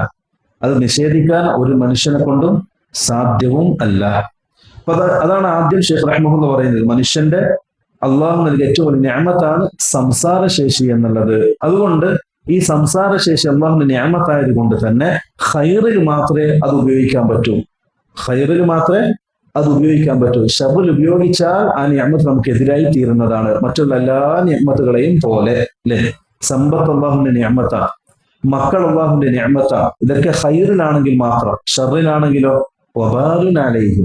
അത് നിഷേധിക്കാൻ ഒരു മനുഷ്യനെ കൊണ്ടും സാധ്യവും അല്ല. അപ്പൊ അതാണ് ആദ്യം ഷെയ്ഖ് റഹ്മഹുള്ള പറയുന്നത്, മനുഷ്യന്റെ അള്ളാഹു നൽകിയ ഏറ്റവും വലിയ നിഅമത്താണ് സംസാരശേഷി എന്നുള്ളത്. അതുകൊണ്ട് ഈ സംസാരശേഷി അള്ളാഹുവിന്റെ നിഅമത്തായത് കൊണ്ട് തന്നെ ഖൈറിൽ മാത്രമേ അത് ഉപയോഗിക്കാൻ പറ്റൂ. ഖൈറിൽ മാത്രമേ അത് ഉപയോഗിക്കാൻ പറ്റൂ. ഷർറിൽ ഉപയോഗിച്ചാൽ ആ നിഅമത്ത് നമുക്ക് എതിരായി തീരുന്നതാണ്, മറ്റുള്ള എല്ലാ നിഅമത്തുകളെയും പോലെ, അല്ലെ? സമ്പത്ത് അള്ളാഹുവിന്റെ നിഅമത്താണ്, മക്കൾ അള്ളാഹുവിന്റെ നിഅമത്താണ്. ഇതൊക്കെ ഖൈറിലാണെങ്കിൽ മാത്രം. ഷർറിലാണെങ്കിലോ വബാലുൻ അലൈഹി,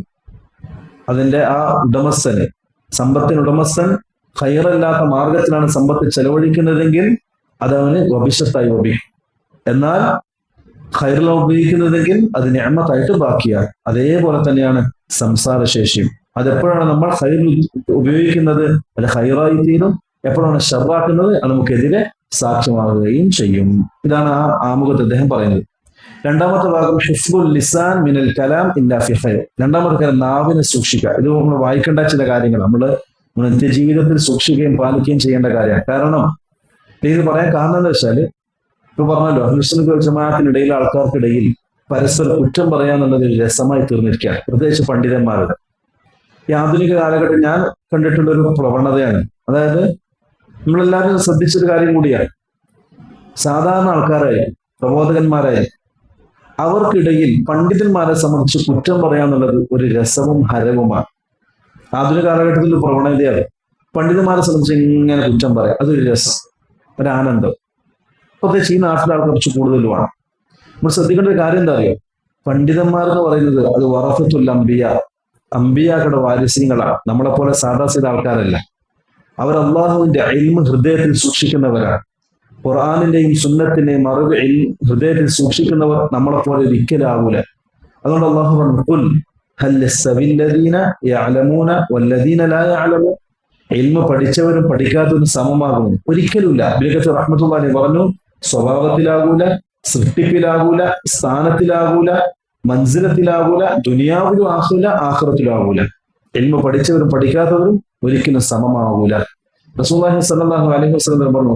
അതിന്റെ ആ ഉടമസ്ഥന്, സമ്പത്തിന് ഉടമസ്ഥൻ ഖൈറല്ലാത്ത മാർഗത്തിലാണ് സമ്പത്ത് ചെലവഴിക്കുന്നതെങ്കിൽ അതവന് വബിഷത്തായി വബിക്കും. എന്നാൽ ഖൈറിൽ ഉപയോഗിക്കുന്നതെങ്കിൽ അത് നിഅമത്തായിട്ട് ബാക്കിയാണ്. അതേപോലെ തന്നെയാണ് സംസാരശേഷിയും. അതെപ്പോഴാണ് നമ്മൾ ഖൈറിൽ ഉപയോഗിക്കുന്നത് അത് ഖൈറായി തീരും, എപ്പോഴാണ് ഷർറാക്കുന്നത് അത് നമുക്കെതിരെ സാക്ഷ്യമാകുകയും ചെയ്യും. ഇതാണ് ആ ആമുഖത്ത് അദ്ദേഹം പറയുന്നത്. രണ്ടാമത്തെ ഭാഗം ഹിഫ്ദുൽ ലിസാൻ മിനൽ കലാം ഇല്ലാ ഫി ഖൈർ. രണ്ടാമത്തെ കാര്യം നാവിനെ സൂക്ഷിക്കുക. ഇത് നമ്മൾ വായിക്കേണ്ട ചില കാര്യങ്ങൾ നമ്മൾ നിത്യജീവിതത്തിൽ സൂക്ഷിക്കുകയും പാലിക്കുകയും ചെയ്യേണ്ട കാര്യമാണ്. കാരണം ഇത് പറയാൻ കാരണം എന്താ വെച്ചാല്, ഇപ്പൊ പറഞ്ഞല്ലോ, അഹ്ലുസുന്നത്ത് വൽ ജമാഅത്തിനിടയിൽ ആൾക്കാർക്കിടയിൽ പരസ്പരം കുറ്റം പറയാന്നുള്ളത് ഒരു രസമായി തീർന്നിരിക്കുകയാണ്, പ്രത്യേകിച്ച് പണ്ഡിതന്മാരുടെ. ഈ ആധുനിക കാലഘട്ടം ഞാൻ കണ്ടിട്ടുള്ള ഒരു പ്രവണതയാണ്. അതായത് നമ്മളെല്ലാവരും ശ്രദ്ധിച്ചൊരു കാര്യം കൂടിയാണ്, സാധാരണ ആൾക്കാരായി പ്രബോധകന്മാരായി അവർക്കിടയിൽ പണ്ഡിതന്മാരെ സംബന്ധിച്ച് കുറ്റം പറയാന്നുള്ളത് ഒരു രസവും ഹരവുമാണ്. ആധുനിക കാലഘട്ടത്തിൽ പ്രവണതയാണ് പണ്ഡിതന്മാരെ സംബന്ധിച്ച് ഇങ്ങനെ കുറ്റം പറയാം, അതൊരു രസം, ഒരാനന്ദം. പ്രത്യേകിച്ച് ഈ നാട്ടിലെ ആൾ കുറച്ച് കൂടുതലുമാണ്. നമ്മൾ ശ്രദ്ധിക്കേണ്ട ഒരു കാര്യം എന്താ അറിയോ? പണ്ഡിതന്മാർ എന്ന് പറയുന്നത് അത് വറഫത്തുൽ അംബിയ, അംബിയാക്കളുടെ വാരിസ്യങ്ങളാണ്. നമ്മളെപ്പോലെ സാധാ സീത ആൾക്കാരല്ല. അവർ അള്ളാഹുവിന്റെ ഇൽമ് ഹൃദയത്തിൽ സൂക്ഷിക്കുന്നവരാണ്. ഖുർആനിന്റെയും സുന്നത്തിന്റെയും അറിവ് ഹൃദയത്തിൽ സൂക്ഷിക്കുന്നവർ നമ്മളെപ്പോലെ ഒരിക്കലാവൂല. അതുകൊണ്ട് അള്ളാഹു പറഞ്ഞു, ഖുൽ ഹൽ യസ്തവില്ലദീന യഅലമൂന വല്ലദീന ലാ യഅലമൂൻ. ഇൽമ് പഠിച്ചവരും പഠിക്കാത്തവരും സമമാകുന്നു? ഒരിക്കലുമില്ല. ഇബ്നു കസീർ റഹ്മത്തുള്ളാഹി പറഞ്ഞു, സ്വഭാവത്തിലാകൂല, സൃഷ്ടിപ്പിലാകൂല, സ്ഥാനത്തിലാകൂല, മൻസിലത്തിലാകൂല, ദുനിയാവിലും ആകൂല, ആഖിറത്തിലാകൂല. ഇൽമ് പഠിച്ചവരും പഠിക്കാത്തവരും ഒരിക്കലും സമമാകൂല. റസൂലുള്ളാഹി സ്വല്ലല്ലാഹു അലൈഹി വസല്ലം പറഞ്ഞു,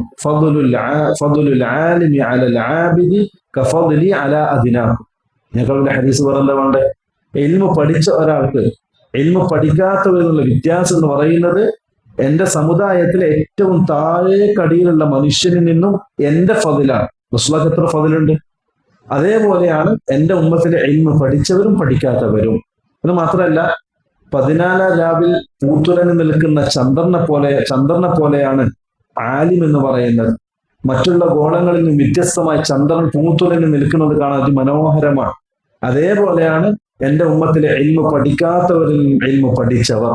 ഫദ്ലുൽ ആലിമി അലൽ ആബിദി കഫദ്ലി അലാ അദ്നാഹു. ഞങ്ങളുടെ ഹദീസ് പറഞ്ഞ ഇൽമു പഠിച്ച ഒരാൾക്ക് ഇൽമു പഠിക്കാത്തവരെന്നുള്ള വ്യത്യാസം എന്ന് പറയുന്നത് എന്റെ സമുദായത്തിലെ ഏറ്റവും താഴേക്കടിയിലുള്ള മനുഷ്യനിൽ നിന്നും എന്റെ ഫദിലാണ്. റസൂലുള്ളാഹിക്ക് എത്ര ഫദിലുണ്ട്? അതേപോലെയാണ് എന്റെ ഉമ്മത്തിലെ ഇൽമു പഠിച്ചവരും പഠിക്കാത്തവരും. അത് മാത്രമല്ല, 14 രാവിൽ പൂത്തുലഞ്ഞു നിൽക്കുന്ന ചന്ദ്രനെ പോലെയാണ് ആലിം എന്ന് പറയുന്നത്. മറ്റുള്ള ഗോളങ്ങളിൽ നിന്നും വ്യത്യസ്തമായി ചന്ദ്രൻ പൂത്തുലഞ്ഞു നിൽക്കുന്നത് കാണാൻ അതിമനോഹരമാണ്. അതേപോലെയാണ് എന്റെ ഉമ്മത്തിലെ ഇൽമു പഠിക്കാത്തവരിൽ ഇൽമു പഠിച്ചവർ.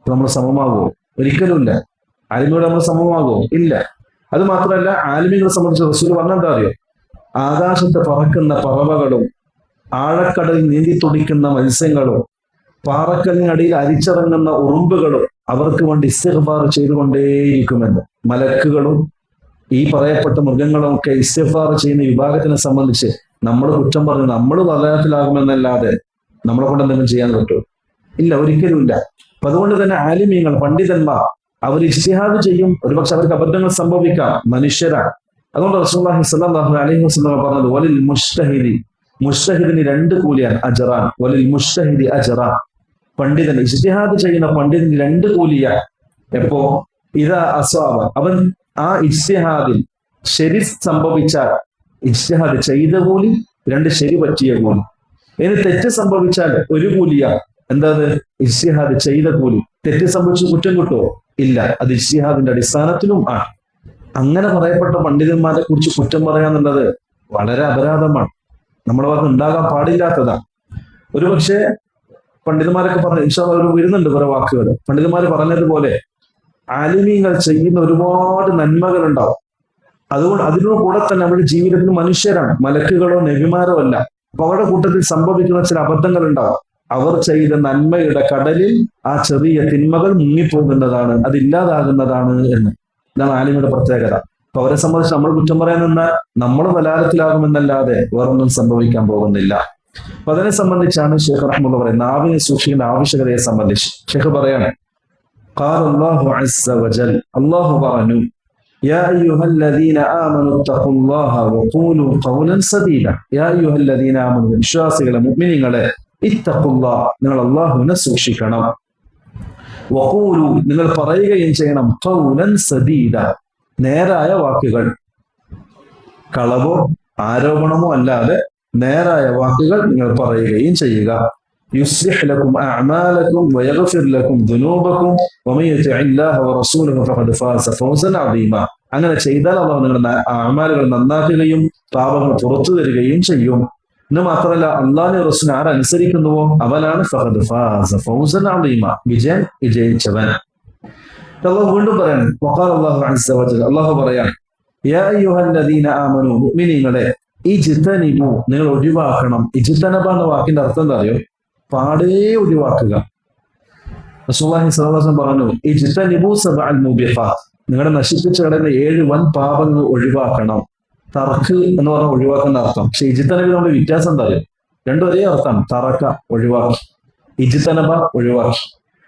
നമ്മൾ സമമാകുമോ? ഒരിക്കലുമില്ല. ആലിമിയോട് നമ്മൾ സമമാകുമോ? ഇല്ല. അത് മാത്രമല്ല, ആലിമികളെ സംബന്ധിച്ച് റസൂൽ പറഞ്ഞെന്താ അറിയോ? ആകാശത്ത് പറക്കുന്ന പറവകളും ആഴക്കടലിൽ നീന്തി തുടിക്കുന്ന മത്സ്യങ്ങളും പാറക്കല്ലിനടിയിൽ അരിച്ചിറങ്ങുന്ന ഉറുമ്പുകളും അവർക്ക് വേണ്ടി ഇസ്തിഗ്ഫാർ ചെയ്തുകൊണ്ടേയിരിക്കുമെന്ന്. മലക്കുകളും ഈ പറയപ്പെട്ട മൃഗങ്ങളും ഒക്കെ ഇസ്തിഗ്ഫാർ ചെയ്യുന്ന വിഭാഗത്തിനെ സംബന്ധിച്ച് നമ്മൾ കുറ്റം പറഞ്ഞു നമ്മൾ വലയത്തിലാകുമെന്നല്ലാതെ നമ്മളെ കൊണ്ട് എന്തെങ്കിലും ചെയ്യാൻ പറ്റുമോ? ഇല്ല, ഒരിക്കലും ഇല്ല. അപ്പൊ അതുകൊണ്ട് തന്നെ ആലിമീങ്ങൾ, പണ്ഡിതന്മാർ അവർ ഇജ്തിഹാദ് ചെയ്യും. ഒരുപക്ഷെ അവർക്ക് അബദ്ധങ്ങൾ സംഭവിക്കാം, മനുഷ്യരാണ്. അതുകൊണ്ട് റസൂലുള്ളാഹി സ്വല്ലല്ലാഹു അലൈഹി വസല്ലം പറഞ്ഞത്, വലിൽ മുജ്തഹിദിന് 2 കൂലിയാണ്, അജ്റാൻ. വലിൽ മുജ്തഹിദി അജ്റാൻ. പണ്ഡിതൻ, ഇജ്തിഹാദ് ചെയ്യുന്ന പണ്ഡിതന് 2 കൂലിയാണ്. എപ്പോ? ഇദാ അസ്വാബ, അവൻ ആ ഇജ്തിഹാദിൽ ശരി സംഭവിച്ചാൽ ഇജ്തിഹാദ് ചെയ്ത കൂലി, 2 ശരി പറ്റിയ കൂലി. ഇനി തെറ്റ് സംഭവിച്ചാൽ 1 കൂലിയാണ്. എന്താ? ഇജ്തിഹാദ് ചെയ്ത കൂലി. തെറ്റ് സംഭവിച്ച് കുറ്റം കിട്ടുമോ? ഇല്ല. അത് ഇജ്തിഹാദിന്റെ അടിസ്ഥാനത്തിലും ആണ്. അങ്ങനെ പറയപ്പെട്ട പണ്ഡിതന്മാരെ കുറിച്ച് കുറ്റം പറയാന്നുള്ളത് വളരെ അപരാധമാണ്. നമ്മുടെ ഭാഗത്ത് ഉണ്ടാകാൻ പാടില്ലാത്തതാണ്. ഒരുപക്ഷെ പണ്ഡിതന്മാരൊക്കെ പറഞ്ഞു, ഇൻഷാ അല്ലാഹ് വരുന്നുണ്ട് കുറെ വാക്കുകൾ. പണ്ഡിതന്മാർ പറഞ്ഞതുപോലെ ആലിമീങ്ങൾ ചെയ്യുന്ന ഒരുപാട് നന്മകൾ ഉണ്ടാവും. അതുകൊണ്ട് അതിനോട് കൂടെ തന്നെ അവരുടെ ജീവിതത്തിൽ മനുഷ്യരാണ്, മലക്കുകളോ നബിമാരോ അല്ല. അപ്പൊ അവരുടെ കൂട്ടത്തിൽ സംഭവിക്കുന്ന ചില അബദ്ധങ്ങൾ ഉണ്ടാവും. അവർ ചെയ്ത നന്മയുടെ കടലിൽ ആ ചെറിയ തിന്മകൾ മുങ്ങിപ്പോകുന്നതാണ്, അതില്ലാതാകുന്നതാണ് എന്ന്. ഇതാണ് ആലിമിയുടെ പ്രത്യേകത. അപ്പൊ അവരെ സംബന്ധിച്ച് നമ്മൾ കുറ്റം പറയാൻ നിന്നാൽ നമ്മൾ ബലാലത്തിലാകുമെന്നല്ലാതെ വേറൊന്നും സംഭവിക്കാൻ പോകുന്നില്ല. അപ്പൊ അതിനെ സംബന്ധിച്ചാണ് ഷെയ്ഖ് റഹ്മത്തുള്ളാഹി പറയുന്നത്, നാവിനെ സൂക്ഷിക്കേണ്ട ആവശ്യകതയെ സംബന്ധിച്ച്. ഷെയ്ഖ് പറയാണ്, ഖാല അല്ലാഹു അസ്സ വജൽ, അല്ലാഹു പറഞ്ഞു, യാ അയ്യുഹല്ലദീന ആമനു തഖുല്ലാഹ വഖൂലു ഖൗലൻ സദീദ. യാ അയ്യുഹല്ലദീന ആമനു, വിശ്വാസികളെ, മുഅ്മിനീങ്ങളെ, ഇത്തഖുല്ലാഹ, നിങ്ങൾ അല്ലാഹുവിനെ സൂക്ഷിക്കണം. വഖൂലു, നിങ്ങൾ പറയുകയും ചെയ്യണം, ഖൗലൻ സദീദ, നേരായ വാക്കുകൾ. കളവോ ആരോപണമോ അല്ലാതെ നേരായ വാക്കുകൾ നിങ്ങൾ പറയുകയും ചെയ്യുക. യുസ്ലിഹ് ലക്കും അഅമാലക്കും വയഗ്ഫിർ ലക്കും ദുനൂബക്കും വമൻ യതിഇല്ലാഹ വറസൂലഹു ഫഖദ് ഫാസ ഫൗസൻ അദീമ. അങ്ങനെ ചെയ്താൽ അല്ലാഹു നിങ്ങളുടെ അഅമാലുകൾ നന്നാക്കുകയും പാപങ്ങൾ പുറത്തു തരികയും ചെയ്യും. എന്ന് മാത്രമല്ല, അല്ലാഹുവിനെ റസൂൽ ആരനുസരിക്കുന്നുവോ അവനാണ് ഫഖദ് ഫാസ ഫൗസൻ അദീമ, വിജയിച്ചവൻ. അല്ലാഹു വീണ്ടും പറയാണ്, വഖാല അല്ലാഹു അസ്സ വജൽ, അല്ലാഹു പറയാൻ, യാ അയ്യുഹല്ലദീന ആമനു, മുഅ്മിനീങ്ങളെ, ഇജ്തനിബു, നിങ്ങൾ ഒഴിവാക്കണം. ഇജ്തനബ എന്ന വാക്കിന്റെ അർത്ഥം എന്താ അറിയോ? പാടേ ഒഴിവാക്കുക. റസൂലുള്ളാഹി സ്വല്ലല്ലാഹു അലൈഹി വസല്ലം പറഞ്ഞു, ഇജ്തനിബു സബഅൽ മുബിഖാത്ത്, നിങ്ങളെ നശിപ്പിച്ച് കളയുന്ന 7 വൻ പാപങ്ങൾ ഒഴിവാക്കണം. തർക്ക് എന്ന് പറഞ്ഞാൽ ഒഴിവാക്കുന്ന അർത്ഥം. പക്ഷെ ഇജ്തനബ് നമ്മുടെ വ്യത്യാസം എന്താ അറിയോ? രണ്ടും ഒരേ അർത്ഥം. തറക്ക ഒഴിവാക്കി, ഇജ്തനബ ഒഴിവാക്കി.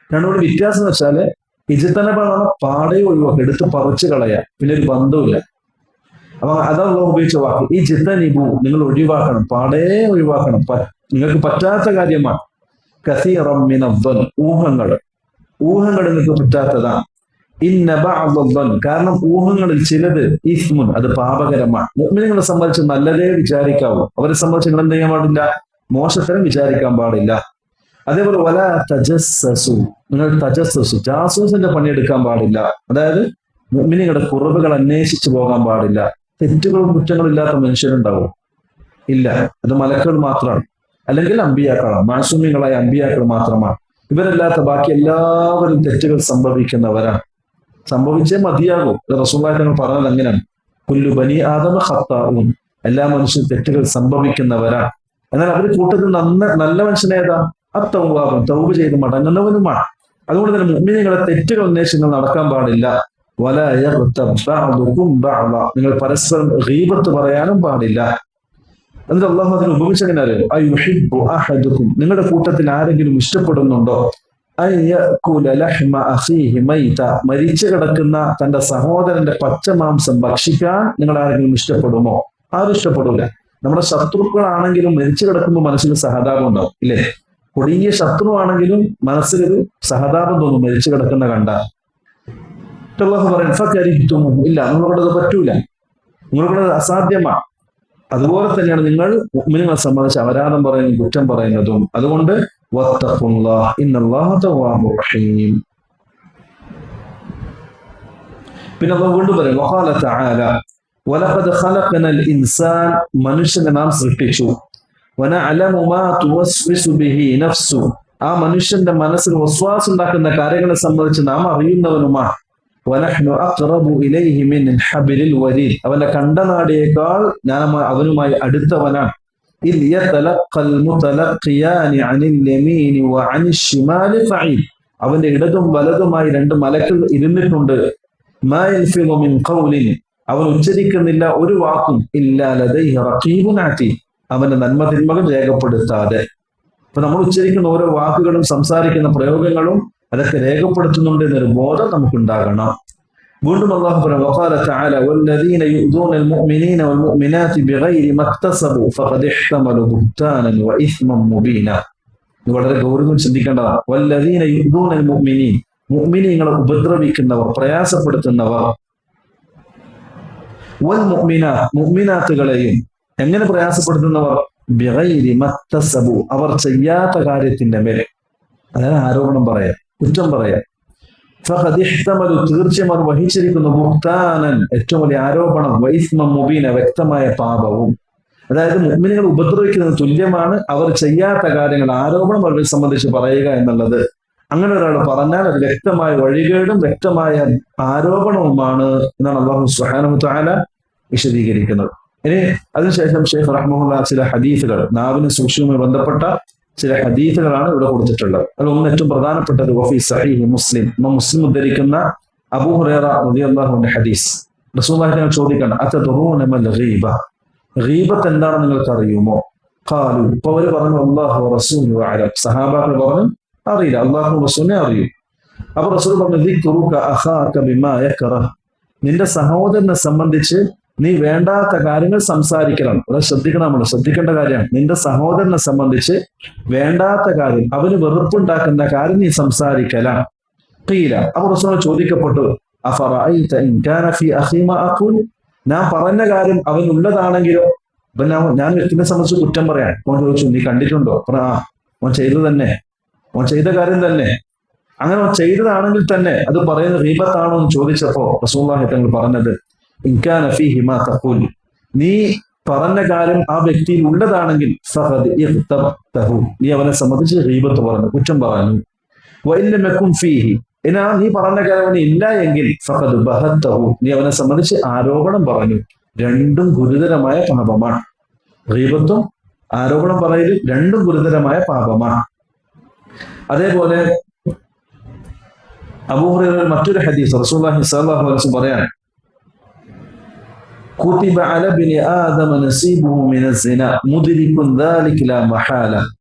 രണ്ടുകൂടി വ്യത്യാസം എന്ന് വെച്ചാല് ഇജ്തനബ എന്ന് പറഞ്ഞാൽ പാടേ ഒഴിവാക്കി, എടുത്ത് പറിച്ചു കളയാ, പിന്നെ ഒരു ബന്ധവുമില്ല. അപ്പൊ അതാണ് ഉപയോഗിച്ച വാക്ക്. ഈ ജിത്തനിബു, നിങ്ങൾ ഒഴിവാക്കണം, പാടേ ഒഴിവാക്കണം. നിങ്ങൾക്ക് പറ്റാത്ത കാര്യമാണ്. കസീറം മിനദ്ദൻ, ഊഹങ്ങൾ നിങ്ങൾക്ക് പറ്റാത്തതാണ്. ഇന്ന ബഅദദ്ദൻ, കാരണം ഊഹങ്ങളിൽ ചിലത് ഇസ്മുൻ, അത് പാപകരമാണ്. മുഅ്മിനീങ്ങളെ സംബന്ധിച്ച് നല്ലതേ വിചാരിക്കാവൂ. അവരെ സംബന്ധിച്ച് നിങ്ങൾ എന്ത് ചെയ്യാൻ പാടില്ല? മോശത്തരം വിചാരിക്കാൻ പാടില്ല. അതേപോലെ വലാ തജസ്സസു, നിങ്ങൾ തജസ്സസു, ജാസൂസിന്റെ പണിയെടുക്കാൻ പാടില്ല. അതായത് മുഅ്മിനീങ്ങളുടെ കുറവുകൾ അന്വേഷിച്ചു പോകാൻ പാടില്ല. തെറ്റുകളും കുറ്റങ്ങളും ഇല്ലാത്ത മനുഷ്യരുണ്ടാവും? ഇല്ല. അത് മലക്കുകൾ മാത്രമാണ്, അല്ലെങ്കിൽ അമ്പിയാക്കളാണ്. മാസൂമികളായ അമ്പിയാക്കൾ മാത്രമാണ്. ഇവരല്ലാത്ത ബാക്കി എല്ലാവരും തെറ്റുകൾ സംഭവിക്കുന്നവരാണ്. സംഭവിച്ചേ മതിയാകും. റസൂലുള്ളാഹി തങ്ങൾ പറഞ്ഞത് അങ്ങനെയാണ്, കുല്ലു ബനി ആദമ ഖത്താഊൻ, എല്ലാ മനുഷ്യരും തെറ്റുകൾ സംഭവിക്കുന്നവരാണ്. എന്നാൽ അവർ കൂട്ടത്തിൽ നല്ല മനുഷ്യനേതാ? അത്തൗവാബും തൗബ ചെയ്ത് മടങ്ങുന്നവനുമാണ്. അതുകൊണ്ട് തന്നെ മുഅ്മിനീങ്ങളെ തെറ്റുകൾ അന്വേഷിച്ച് നടക്കാൻ പാടില്ല. വലാ യഗ്തബ് ബഅദുകും ബഅദ, നിങ്ങൾ പരസ്പരം ഗീബത്ത് പറയാനും പാടില്ല. എന്നിട്ട് അള്ളാഹു അതിന് ഉപമിച്ചെങ്ങനെ അറിയോ? അയുഹിബ്ബു അഹദുകും, നിങ്ങളുടെ കൂട്ടത്തിൽ ആരെങ്കിലും ഇഷ്ടപ്പെടുന്നുണ്ടോ അയ്യകുല ലഹ്മ അഖീഹി മൈത, മരിച്ചു കിടക്കുന്ന തന്റെ സഹോദരന്റെ പച്ചമാംസം ഭക്ഷിക്കാൻ നിങ്ങൾ ആരെങ്കിലും ഇഷ്ടപ്പെടുമോ? ആരും ഇഷ്ടപ്പെടൂല. നമ്മുടെ ശത്രുക്കളാണെങ്കിലും മരിച്ചു കിടക്കുമ്പോൾ മനസ്സിൽ സഹതാപം ഉണ്ടാവും, ഇല്ലേ? കൊടിയ ശത്രുവാണെങ്കിലും മനസ്സിലൊരു സഹതാപം തോന്നും മരിച്ചു കിടക്കുന്ന കണ്ട. അല്ലാഹു പറയും ഇല്ല, നിങ്ങളോടത് പറ്റൂല, നിങ്ങളോടത് അസാധ്യമാണ്. അതുപോലെ തന്നെയാണ് നിങ്ങൾ മുഅ്മിനീങ്ങളെ സംബന്ധിച്ച് അപരാധം പറയുന്നതും കുറ്റം പറയുന്നതും. അതുകൊണ്ട് വത്തഖുല്ലാഹ് ഇന്നല്ലാഹ തവ്വാബുർ റഹീം. പിന്നെ അല്ലാഹു വീണ്ടും പറയും വഖാല തആല വലഖദ് ഖലഖനൽ ഇൻസാൻ, മനുഷ്യനെ നാം സൃഷ്ടിച്ചു. വനഅലമു മാ തുവസ്വിസു ബിഹി നഫ്സു, ആ മനുഷ്യന്റെ മനസ്സിൽ വസ്വാസ് ഉണ്ടാക്കുന്ന കാര്യങ്ങളെ സംബന്ധിച്ച് നാം അറിയുന്നവനുമാണ്. വനഹ്നു അഖ്റബു ഇലൈഹി മിൻ ഹബ്ലിൽ വരീദ്, അവന്റെ കണ്ടനാടിയേക്കാൾ ഞാൻ അവനുമായി അടുത്തവനാണ്. ഇൽ യതലഖൽ മുതലഖിയാനി അനിൽ യമീനി വഅനിശ് ശിമാലി ഖഈദ്, അവന്റെ ഇടതും വലതുമായി രണ്ട് മലക്കുകൾ ഇരുന്നിട്ടുണ്ട്. മാ യൽഫിദു മിൻ ഖൗലിൻ, അവൻ ഉച്ചരിക്കുന്നില്ല ഒരു വാക്കും. ഇല്ലാ ലദൈഹി റഖീബുൻ അതീദ്, അവന്റെ നന്മ തിന്മകൾ രേഖപ്പെടുത്താതെ. അപ്പൊ നമ്മൾ ഉച്ചരിക്കുന്ന ഓരോ വാക്കുകളും സംസാരിക്കുന്ന പ്രയോഗങ്ങളും അതൊക്കെ രേഖപ്പെടുത്തുന്നുണ്ട് എന്നൊരു ബോധം നമുക്കുണ്ടാകണം. വീണ്ടും അല്ലാഹു പറയുന്നു വഖാല തആല വല്ലദീന യുദൂനൽ മുഅ്മിനീന വൽ മുഅ്മിനാതി ബിഗൈരി മക്തസബു ഫഖദ് ഇഹ്തമലു ബുഹ്താനൻ വഇസ്മൻ മുബീന. ഇത് വളരെ ഗൗരവം ചിന്തിക്കേണ്ടതാണ്. വല്ലദീന യുദൂനൽ മുഅ്മിനീൻ, മുഅ്മിനീങ്ങളെ ഉപദ്രവിക്കുന്നവർ, പ്രയാസപ്പെടുത്തുന്നവർ. വൽ മുഅ്മിനാത്ത്, മുഅ്മിനാത്തുകളെയും എങ്ങനെ പ്രയാസപ്പെടുത്തുന്നവർ? ബിഗൈരി മക്തസബു, അവർ ചെയ്യാത്ത കാര്യത്തിന്റെ മേൽ, അതായത് ആരോപണം പറയാം, കുറ്റം പറയാം. ഫഖദ് ഇഹ്തമലു, തീർച്ചയായും അവർ വഹിച്ചിരിക്കുന്നു, ബുഹ്താനൻ, ഏറ്റവും വലിയ ആരോപണം, വഇസ്മൻ മുബീന, വ്യക്തമായ പാപവും. അതായത് മുഅ്മിനീങ്ങളെ ഉപദ്രവിക്കുന്നത് തുല്യമാണ് അവർ ചെയ്യാത്ത കാര്യങ്ങൾ, ആരോപണം അവരെ സംബന്ധിച്ച് പറയുക എന്നുള്ളത്. അങ്ങനെ ഒരാൾ പറഞ്ഞാൽ അത് വ്യക്തമായ വഴികേടും വ്യക്തമായ ആരോപണവുമാണ് എന്നാണ് അല്ലാഹു സുബ്ഹാനഹു തആല വിശദീകരിക്കുന്നത്. ഇനി അതിനുശേഷം ഷെയ്ഖ് റഹ്മഹുല്ലാ ചില ഹദീസുകൾ, നാവിന് സൂക്ഷ്മവുമായി ബന്ധപ്പെട്ട ചില ഹദീസുകളാണ് ഇവിടെ കൊടുത്തിട്ടുള്ളത്. അതിലൊന്ന് ഏറ്റവും പ്രധാനപ്പെട്ടത് വഫീ സഹീഹ് മുസ്ലിം, മുസ്ലിം ഉദ്ധരിക്കുന്ന അബൂ ഹുറൈറ റളിയല്ലാഹു അൻഹു ഹദീസ്. റസൂലുള്ളാഹി തആല ചോദിക്കണം അതദറൂന മൽ ഗീബ, ഗീബത്ത് എന്താണെന്ന് നിങ്ങൾക്ക് അറിയുമോ? ഖാലു, അപ്പോൾ അവർ പറഞ്ഞു അല്ലാഹു വറസൂലുഹു അഅലം, സഹാബാക്കൾ പറഞ്ഞു അറിയില്ല, അല്ലാഹു റസൂലിനെ അറിയും. അപ്പോൾ റസൂൽ പറഞ്ഞു ദിക്റുക അഖാക ബിമാ യക്റഹ്, നിന്റെ സഹോദരനെ സംബന്ധിച്ച് നീ വേണ്ടാത്ത കാര്യങ്ങൾ സംസാരിക്കണം. അത് ശ്രദ്ധിക്കേണ്ട കാര്യമാണ്. നിന്റെ സഹോദരനെ സംബന്ധിച്ച് വേണ്ടാത്ത കാര്യം, അവന് വെറുപ്പുണ്ടാക്കുന്ന കാര്യം നീ സംസാരിക്കലാണ്. ഖീല, അപ്പോൾ റസൂൽ ചോദിക്കപ്പെട്ടു അഫറഅയ്ത ഇൻ കാന ഫീ അഖീ മാ അഖൂൽ, ഞാൻ പറഞ്ഞ കാര്യം അവനുള്ളതാണെങ്കിലോ? അപ്പൊ ഞാൻ വ്യക്തിനെ സംബന്ധിച്ച് കുറ്റം പറയാൻ അവൻ ചോദിച്ചു നീ കണ്ടിട്ടുണ്ടോ? അവൻ ചെയ്തു തന്നെ, അവൻ ചെയ്ത കാര്യം തന്നെ. അങ്ങനെ അവൻ ചെയ്തതാണെങ്കിൽ തന്നെ അത് പറയുന്നത് ഗീബത്താണോ എന്ന് ചോദിച്ചപ്പോ റസൂലുള്ളാഹി തങ്ങൾ പറഞ്ഞത് ഇൻ കാന ഫീഹി മാ തഖൂൽ, നീ പറഞ്ഞ കാര്യം ആ വ്യക്തിയിൽ ഉള്ളതാണെങ്കിൽ ഫഖദ് ഇഗ്തബ്തഹു, നീ അവനെ സംബന്ധിച്ച് ഗീബത്ത് പറഞ്ഞു, കുറ്റം പറഞ്ഞു. വഇൻ ലം യകുൻ ഫീഹി, നീ പറഞ്ഞ കാര്യം ഇല്ല എങ്കിൽ ഫഖദ് ബഹത്തഹു, നീ അവനെ സംബന്ധിച്ച് ആരോപണം പറഞ്ഞു. രണ്ടും ഗുരുതരമായ പാപമാണ്. ഗീബത്തും ആരോപണം പറയലും രണ്ടും ഗുരുതരമായ പാപമാണ്. അതേപോലെ അബൂ ഹുറൈറ മറ്റൊരു ഹദീസ് റസൂലുള്ളാഹി സ്വല്ലല്ലാഹു അലൈഹി വസല്ലം പറയാണ് കുതിബ അല ഇബ്നി ആദമ നസീബുഹു മിനസ് സിനാ മുദ്രികുൻ ദാലിക ലാ മഹാല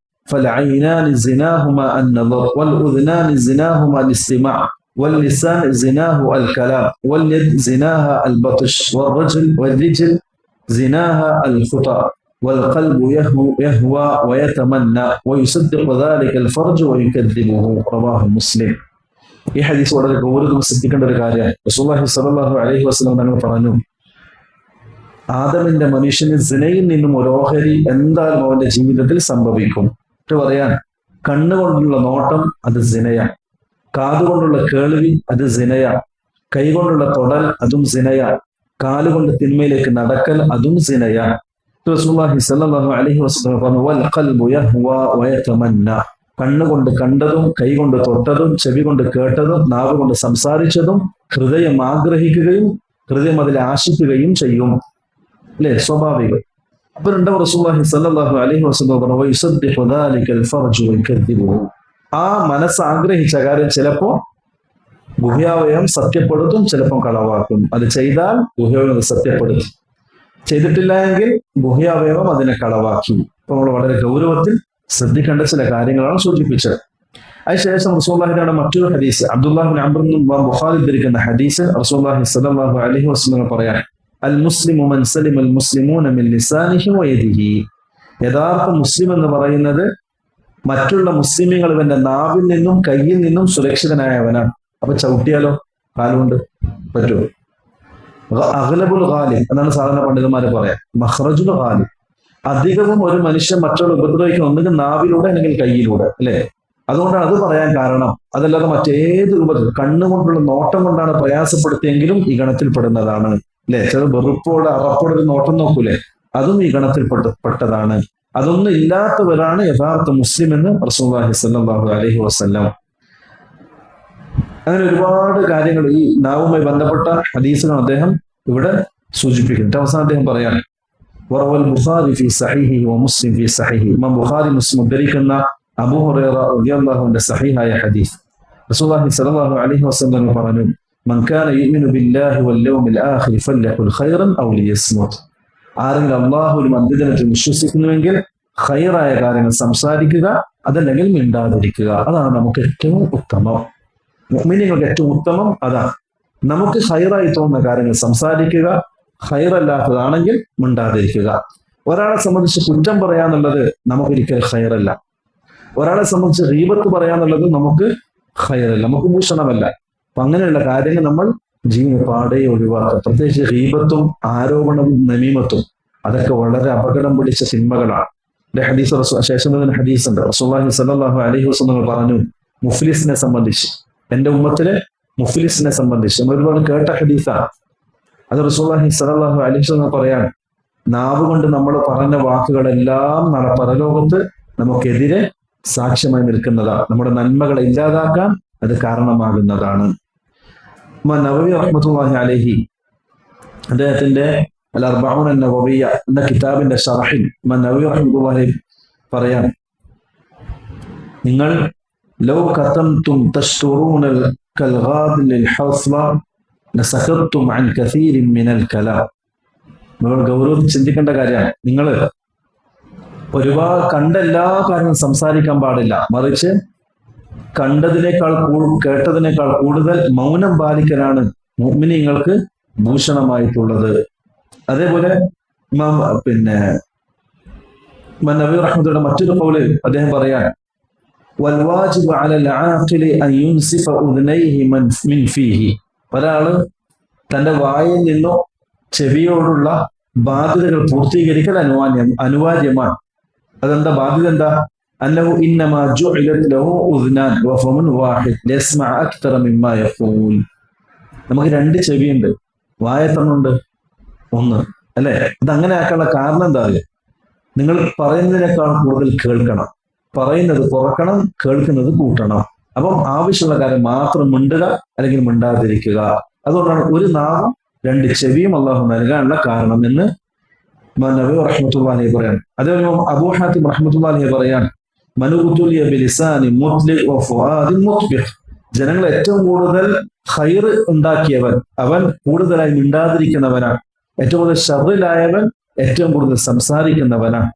ഫൽഐനാനി സിനാഹുമാ അൻ-നദർ വൽഉദ്നാനി സിനാഹുമാ അൽ-ഇസ്തിമാ واللسان زناه الكلام واليد زناها البطش والرجل زناها الخطأ والقلب يهوى ويتمنى ويصدق ذلك الفرج ويكذبه رواه مسلم. ഈ ഹദീസ് വളരെ ഗൗരവം ശ്രദ്ധിക്കേണ്ട ഒരു കാര്യമാണ്. റസൂലുള്ളാഹി സ്വല്ലല്ലാഹു അലൈഹി വസല്ലം തങ്ങൾ പറഞ്ഞു ആദമിന്റെ മനുഷ്യന് സിനയിൽ നിന്നും ഒരു ഓഹരി എന്തായാലും അവന്റെ ജീവിതത്തിൽ സംഭവിക്കും. പറയാൻ കണ്ണുകൊണ്ടുള്ള നോട്ടം അത് സിനയാണ്, കാതുകൊണ്ടുള്ള കേൾവി അത് സിനയാണ്, കൈകൊണ്ടുള്ള തൊടൽ അതും സിനയാണ്, കാലുകൊണ്ട് തിന്മയിലേക്ക് നടക്കൽ അതും സിനയാണ്. റസൂലുള്ളാഹി സ്വല്ലല്ലാഹു അലൈഹി വസല്ലം പറഞ്ഞു വൽ ഖൽബു യഹ്വാ വയതമന്ന, കണ്ണുകൊണ്ട് കണ്ടതും കൈകൊണ്ട് തൊട്ടതും ചെവി കൊണ്ട് കേട്ടതും നാവ് കൊണ്ട് സംസാരിച്ചതും ഹൃദയം ആഗ്രഹിക്കുകയും ഹൃദയം അതിൽ ആശിക്കുകയും ചെയ്യും. അല്ലെ? സ്വാഭാവികം. അപ്പൊ രണ്ടാം റസൂലുള്ളാഹി സ്വല്ലല്ലാഹു അലൈഹി വസല്ലം പറഞ്ഞു യുസദ്ദിഖു ദാലികൽ ഫർജു വയുകദ്ദിബുഹു. ആ മനസ്സ് ആഗ്രഹിച്ച കാര്യം ചിലപ്പോ ഗുഹ്യാവയവം സത്യപ്പെടുത്തും, ചിലപ്പം കളവാക്കും. അത് ചെയ്താൽ ഗുഹ്യാവയവം സത്യപ്പെടുത്തും, ചെയ്തിട്ടില്ല എങ്കിൽ ഗുഹ്യാവയവം അതിനെ കളവാക്കി. അപ്പൊ നമ്മൾ വളരെ ഗൗരവത്തിൽ ശ്രദ്ധിക്കേണ്ട ചില കാര്യങ്ങളാണ് സൂചിപ്പിച്ചത്. അതിനുശേഷം റസൂലുള്ളാഹിയുടെ മറ്റൊരു ഹദീസ്, അബ്ദുല്ലാഹി ഇബ്നു അംർ ഇബ്നു ബുഖാരി ധരിക്കുന്ന ഹദീസ്, റസൂലുള്ളാഹി സ്വല്ലല്ലാഹു അലൈഹി വസല്ലം പറയാൻ അൽ മുസ്ലിമു മൻ സലിമ അൽ മുസ്ലിമൂന മിൻ ലിസാനിഹി വയദിഹി. യഥാർത്ഥ മുസ്ലിം എന്ന് പറയുന്നത് മറ്റുള്ള മുസ്ലിമീങ്ങൾ ഇവന്റെ നാവിൽ നിന്നും കയ്യിൽ നിന്നും സുരക്ഷിതനായവനാണ്. അപ്പൊ ചവിട്ടിയാലോ കാലുകൊണ്ട് പറ്റുമോ? അഗ്ലബുൽ ഗാലിബ് എന്നാണ് സാധാരണ പണ്ഡിതന്മാര് പറയാം. മഖ്റജുൽ ഗാലിബ്, അധികവും ഒരു മനുഷ്യൻ മറ്റുള്ള ഉപദ്രവിക്കുന്ന ഒന്നുകിൽ നാവിലൂടെ അല്ലെങ്കിൽ കയ്യിലൂടെ, അല്ലെ? അതുകൊണ്ടാണ് അത് പറയാൻ കാരണം. അതല്ലാതെ മറ്റേത് രൂപത്തിൽ കണ്ണുകൊണ്ടുള്ള നോട്ടം കൊണ്ടാണ് പ്രയാസപ്പെടുത്തിയെങ്കിലും ഈ ഗണത്തിൽപ്പെടുന്നതാണ്, അല്ലെ? ചില വെറുപ്പോടെ അറപ്പോടെ ഒരു നോട്ടം നോക്കൂലേ, അതും ഈ ഗണത്തിൽപ്പെട്ടതാണ്. അതൊന്നും ഇല്ലാത്തവരാണ് യഥാർത്ഥ മുസ്ലിം എന്ന് റസൂലുള്ളാഹി സ്വല്ലല്ലാഹു അലൈഹി വസല്ലം. അങ്ങനെ ഒരുപാട് കാര്യങ്ങൾ ഈ നാവുമായി ബന്ധപ്പെട്ട ഹദീസുകൾ അദ്ദേഹം ഇവിടെ സൂചിപ്പിക്കുന്നുണ്ട്. അവസാനം അദ്ദേഹം പറയാണ് വറവൽ ബുഖാരി ഫി സഹീഹി വ മുസ്ലിം ഫി സഹീഹി. ഇമാം ബുഖാരി മുസ്ലിം ഉദ്ധരിക്കുന്ന അബൂ ഹുറൈറ റളിയല്ലാഹു അൻഹുവിന്റെ സഹീഹായ ഹദീസ്, റസൂലുള്ളാഹി സ്വല്ലല്ലാഹു അലൈഹി വസല്ലം പറഞ്ഞു മൻ കാന യുഅ്മിനു ബില്ലാഹി വൽ യൗമിൽ ആഖിർ ഫല്യഖുൽ ഖൈറൻ ഔ ലിയസ്മുത്. ആരെങ്കിലും അല്ലാഹുവിലും അന്ത്യദിനത്തിൽ വിശ്വസിക്കുന്നുവെങ്കിൽ ഖൈറായ കാര്യങ്ങൾ സംസാരിക്കുക, അതല്ലെങ്കിൽ മിണ്ടാതിരിക്കുക. അതാണ് നമുക്ക് ഏറ്റവും ഉത്തമം. മുഅ്മിനീങ്ങൾക്ക് ഏറ്റവും ഉത്തമം അതാണ്. നമുക്ക് ഖൈറായി തോന്നുന്ന കാര്യങ്ങൾ സംസാരിക്കുക, ഖൈറല്ലാത്തതാണെങ്കിൽ മിണ്ടാതിരിക്കുക. ഒരാളെ സംബന്ധിച്ച് കുറ്റം പറയാന്നുള്ളത് നമുക്കൊരിക്കലും ഖൈറല്ല. ഒരാളെ സംബന്ധിച്ച് ഗീബത്ത് പറയാന്നുള്ളത് നമുക്ക് ഖൈറല്ല, നമുക്ക് ഭൂഷണമല്ല. അപ്പൊ അങ്ങനെയുള്ള കാര്യങ്ങൾ നമ്മൾ ജീവിതം പാടെ ഒഴിവാക്കുക. പ്രത്യേകിച്ച് ഗീബത്തും ആരോപണവും നമീമത്തും അതൊക്കെ വളരെ അപകടം പിടിച്ച തിന്മകളാണ്. ഹദീസ് ശേഷം ഹദീസ് ഉണ്ട്. റസൂലുള്ളാഹി സ്വല്ലല്ലാഹു അലൈഹി വസല്ലം പറഞ്ഞു മുഫ്ലിസിനെ സംബന്ധിച്ച്, എന്റെ ഉമ്മത്തിലെ മുഫ്ലിസിനെ സംബന്ധിച്ച് നമ്മൾ ഒരുപാട് കേട്ട ഹദീസാണ്. അത് റസൂലുള്ളാഹി സ്വല്ലല്ലാഹു അലൈഹി വസല്ലം പറയാൻ, നാവ് കൊണ്ട് നമ്മൾ പറഞ്ഞ വാക്കുകളെല്ലാം നാളെ പരലോകത്ത് നമുക്കെതിരെ സാക്ഷ്യമായി നിൽക്കുന്നതാണ്. നമ്മുടെ നന്മകളെ ഇല്ലാതാക്കാൻ അത് കാരണമാകുന്നതാണ്. നവവി റഹ്മത്തുള്ളാഹി അലൈഹി അദ്ദേഹത്തിന്റെ അൽ അർബഊന നവവിയ്യ എന്ന കിതാബിന്റെ ശറഹിൽ നവവി റഹ്മത്തുള്ളാഹി പറയാൻ, നിങ്ങൾ ലൗ കതംതും തസ്തുറൂന കൽഗാദിൽ ഹസ്വ ലസഖത്തും അൻ കസീരിൻ മിനൽ കലാം. നിങ്ങൾ ഗൗരവത്തിൽ ചിന്തിക്കേണ്ട കാര്യമാണ്. നിങ്ങൾ ഒരുപാട് കണ്ട എല്ലാ കാര്യങ്ങളും സംസാരിക്കാൻ പാടില്ല, മറിച്ച് കണ്ടതിനേക്കാൾ കേട്ടതിനേക്കാൾ കൂടുതൽ മൗനം പാലിക്കലാണ് മുഅ്മിനീങ്ങൾക്ക് ഭൂഷണമായിട്ടുള്ളത്. അതേപോലെ നബി റഹ്മത്തുള്ളാഹിയുടെ മറ്റൊരു ഖൗല് അദ്ദേഹം പറയാൻ, വൽവാജിബു അലൽ ആഖിലി അൻ യുൻസിഫ ഉദ്നൈഹി മിൻ ഫീഹി. ഒരാള് തന്റെ വായിൽ നിന്നോ ചെവിയോടുള്ള ബാധ്യതകൾ പൂർത്തീകരിക്കൽ അനിവാര്യമാണ്. അതെന്താ ബാധ്യത? എന്താ? അന്നഹു ഇന്നമാ ജുഇലത് ലഹു ഉദ്നാൻ വഫമുൻ വാഹിദ് ലിയസ്മഅ അക്തറ മിമ്മാ യഖൂൽ. നമുക്ക് രണ്ട് ചെവിയുണ്ട്, വായെത്രണ്ണുണ്ട്? ഒന്ന്, അല്ലെ? അതങ്ങനെ ആക്കാനുള്ള കാരണം എന്താ അറിയോ? നിങ്ങൾ പറയുന്നതിനേക്കാൾ കൂടുതൽ കേൾക്കണം, പറയുന്നത് കുറക്കണം, കേൾക്കുന്നത് കൂട്ടണം. അപ്പം ആവശ്യമുള്ള കാര്യം മാത്രം മിണ്ടുക, അല്ലെങ്കിൽ മിണ്ടാതിരിക്കുക. അതുകൊണ്ടാണ് ഒരു നാവും രണ്ട് ചെവിയും അള്ളാഹു നൽകാനുള്ള കാരണം എന്ന് നബി റഹ്മത്തുള്ളാഹി പറയാൻ. അതേപോലെ അബൂ ഹാത്തിം റഹ്മത്തുള്ളാഹി പറയാൻ, മനുബുതുലിയ ബിലിസാനി മുത്ലിഖ് വഫുആദിൻ മുത്ബിഖ്. ജനങ്ങൾ ഏറ്റവും കൂടുതൽ ഖൈർ ഉണ്ടാക്കിയവൻ അവൻ കൂടുതലായി മിണ്ടാതിരിക്കുന്നവനാണ്. ഏറ്റവും കൂടുതൽ ശർറിലായവൻ ഏറ്റവും കൂടുതൽ സംസാരിക്കുന്നവനാണ്.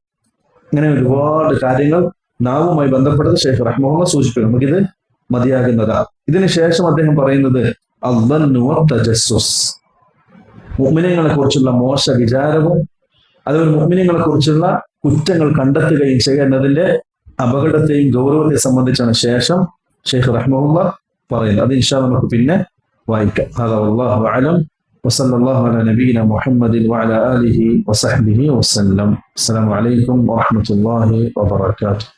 ഇങ്ങനെ ഒരുപാട് കാര്യങ്ങൾ നാവുമായി ബന്ധപ്പെട്ടത് ശൈഖ് റഹ്മത്തുള്ളാഹി സൂചിപ്പിക്കും. നമുക്കിത് മതിയാകുന്നതാണ്. ഇതിനു ശേഷം അദ്ദേഹം പറയുന്നത് അദ്ദന്നു വത്തജസ്സുസ്. മുഅ്മിനീങ്ങളെ കുറിച്ചുള്ള മോശ വിചാരവും അതുപോലെ മുഅ്മിനീങ്ങളെ കുറിച്ചുള്ള കുറ്റങ്ങൾ കണ്ടെത്തുകയും ചെയ്യുക എന്നതിന്റെ അപകടത്തെയും ഗൗരവത്തെയും സംബന്ധിച്ചാണ് ശേഷം ശൈഖ് റഹ്മത്തുള്ളാഹി പറയുന്നത്. അത് ഇൻഷാ അല്ലാഹ് നമുക്ക് പിന്നെ വായിക്കാം. ഹദാ വല്ലാഹു അലം വസല്ലല്ലാഹു അലാ നബിയിന മുഹമ്മദിൻ വഅലാ ആലിഹി വസഹ്ബിഹി വസല്ലം. അസ്സലാമു അലൈക്കും വറഹ്മത്തുള്ളാഹി വബറകാതുഹു.